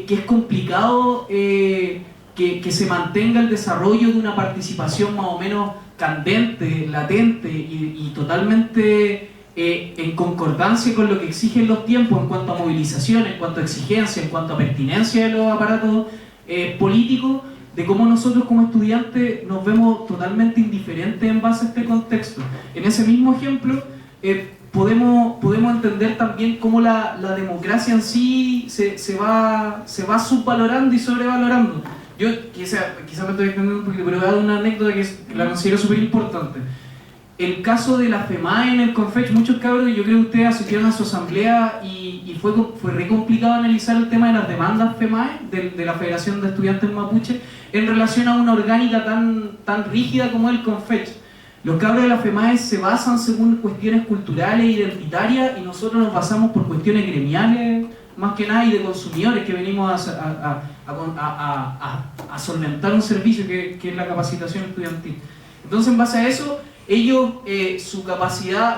es complicado que se mantenga el desarrollo de una participación más o menos candente, latente y totalmente en concordancia con lo que exigen los tiempos en cuanto a movilización, en cuanto a exigencia, en cuanto a pertinencia de los aparatos políticos, de cómo nosotros como estudiantes nos vemos totalmente indiferentes en base a este contexto. En ese mismo ejemplo, podemos entender también cómo la democracia en sí se va subvalorando y sobrevalorando. Yo quizá me estoy extendiendo un poquito, pero voy a dar una anécdota que la considero súper importante. El caso de la FEMAE en el Confech, muchos cabros, yo creo que ustedes asistieron a su asamblea y fue re complicado analizar el tema de las demandas FEMAE, de la Federación de Estudiantes Mapuche, en relación a una orgánica tan rígida como el Confech. Los cabros de la FEMAE se basan según cuestiones culturales e identitarias, y nosotros nos basamos por cuestiones gremiales, más que nada, y de consumidores que venimos a solventar un servicio que es la capacitación estudiantil. Entonces, en base a eso, ellos, su capacidad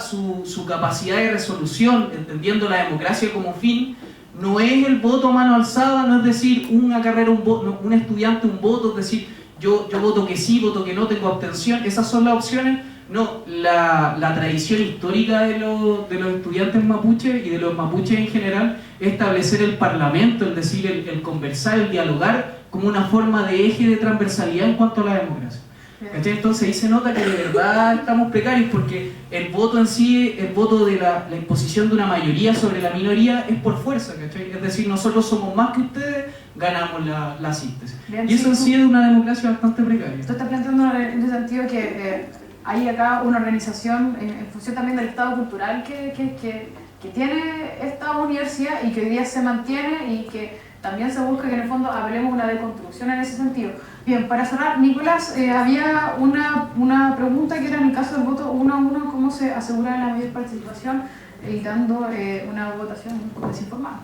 de resolución, entendiendo la democracia como fin, no es el voto a mano alzada, no es decir, una carrera, un estudiante, un voto, es decir, yo voto que sí, voto que no, tengo abstención, esas son las opciones. No, la tradición histórica de los estudiantes mapuches y de los mapuches en general es establecer el parlamento, es decir, el conversar, el dialogar como una forma de eje de transversalidad en cuanto a la democracia. ¿Cachai? Entonces ahí se nota que de verdad estamos precarios, porque el voto en sí, el voto de la imposición de una mayoría sobre la minoría es por fuerza, ¿cachai? Es decir, nosotros somos más que ustedes, ganamos la síntesis. Bien, y eso en sí es una democracia bastante precaria. Tú estás planteando en ese sentido que hay acá una organización en función también del estado cultural que tiene esta universidad y que hoy día se mantiene, y que también se busca que en el fondo apelemos a una deconstrucción en ese sentido. Bien, para cerrar, Nicolás, había una pregunta que era en el caso del voto 1 a 1, ¿cómo se asegura la mayor participación evitando una votación desinformada?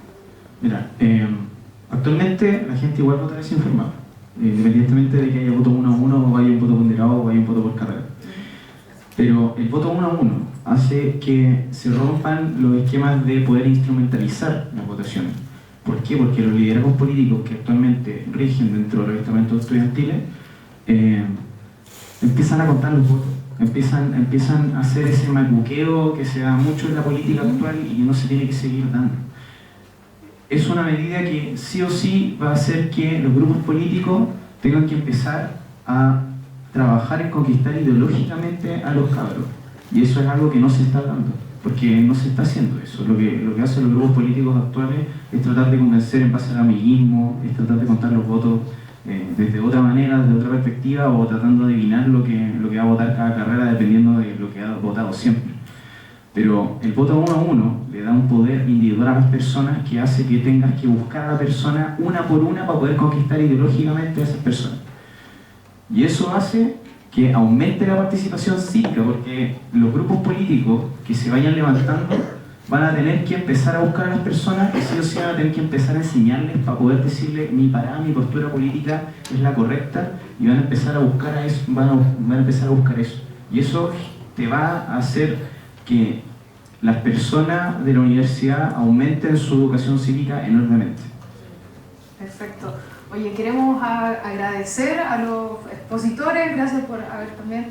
Mira, actualmente la gente igual vota desinformada, independientemente de que haya voto 1 a 1 o haya un voto ponderado o haya un voto por carrera. Pero el voto 1 a 1 hace que se rompan los esquemas de poder instrumentalizar las votaciones. ¿Por qué? Porque los liderazgos políticos que actualmente rigen dentro de los estamentos estudiantiles empiezan a contar los votos, empiezan a hacer ese macuqueo que se da mucho en la política actual y que no se tiene que seguir dando. Es una medida que sí o sí va a hacer que los grupos políticos tengan que empezar a trabajar en conquistar ideológicamente a los cabros, y eso es algo que no se está dando, porque no se está haciendo eso. Lo que hacen los grupos políticos actuales es tratar de convencer en base al amiguismo, es tratar de contar los votos desde otra manera, desde otra perspectiva, o tratando de adivinar lo que va a votar cada carrera dependiendo de lo que ha votado siempre. Pero el voto 1 a 1 le da un poder individual a las personas que hace que tengas que buscar a la persona una por una para poder conquistar ideológicamente a esas personas. Y eso hace que aumente la participación cívica, porque los grupos políticos que se vayan levantando van a tener que empezar a buscar a las personas que sí o sí van a tener que empezar a enseñarles para poder decirle mi postura política es la correcta, y van a empezar a buscar a eso, van a empezar a buscar eso. Y eso te va a hacer que las personas de la universidad aumenten su educación cívica enormemente. Perfecto. Oye, queremos agradecer a los expositores, gracias por haber también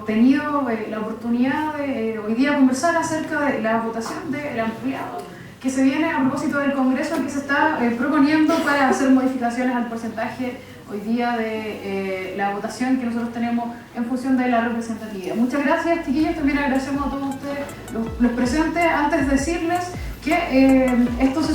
tenido la oportunidad de hoy día conversar acerca de la votación del ampliado que se viene a propósito del Congreso, que se está proponiendo para hacer modificaciones al porcentaje hoy día de la votación que nosotros tenemos en función de la representatividad. Muchas gracias, chiquillos. También agradecemos a todos ustedes, los presentes. Antes de decirles que esto se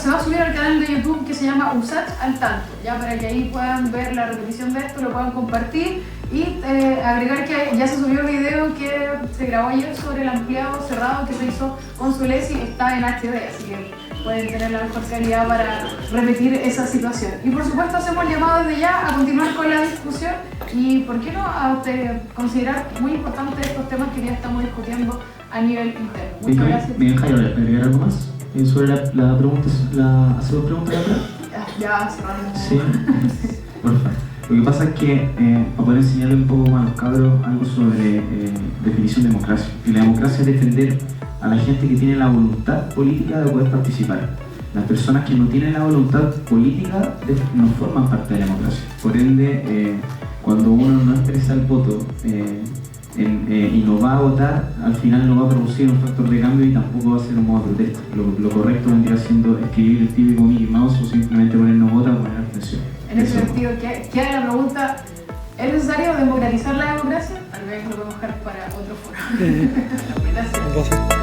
va a subir al canal de YouTube que se llama USACH al tanto, ya para que ahí puedan ver la repetición de esto, lo puedan compartir, y agregar que ya se subió el video que se grabó ayer sobre el ampliado cerrado que se hizo con Zulesi, está en HD, así que pueden tener la mejor calidad para repetir esa situación. Y por supuesto hacemos el llamado desde ya a continuar con la discusión y, ¿por qué no?, a considerar muy importantes estos temas que ya estamos discutiendo a nivel interno. Muchas gracias. ¿Me deja agregar algo más? Sobre la pregunta, hacer dos preguntas atrás. Ya cerramos. Sí, por favor. Lo que pasa es que, para poder enseñarle un poco a los cabros algo sobre definición de democracia. Y la democracia es defender a la gente que tiene la voluntad política de poder participar. Las personas que no tienen la voluntad política no forman parte de la democracia. Por ende, cuando uno no expresa el voto y no va a votar, al final no va a producir un factor de cambio y tampoco va a ser un modo de protesta. Lo correcto vendría siendo escribir el típico Mickey Mouse o simplemente poner no vota o poner abstención. En ese sentido, que haga la pregunta, ¿es necesario democratizar la democracia? Tal vez lo podemos dejar para otro foro. Gracias.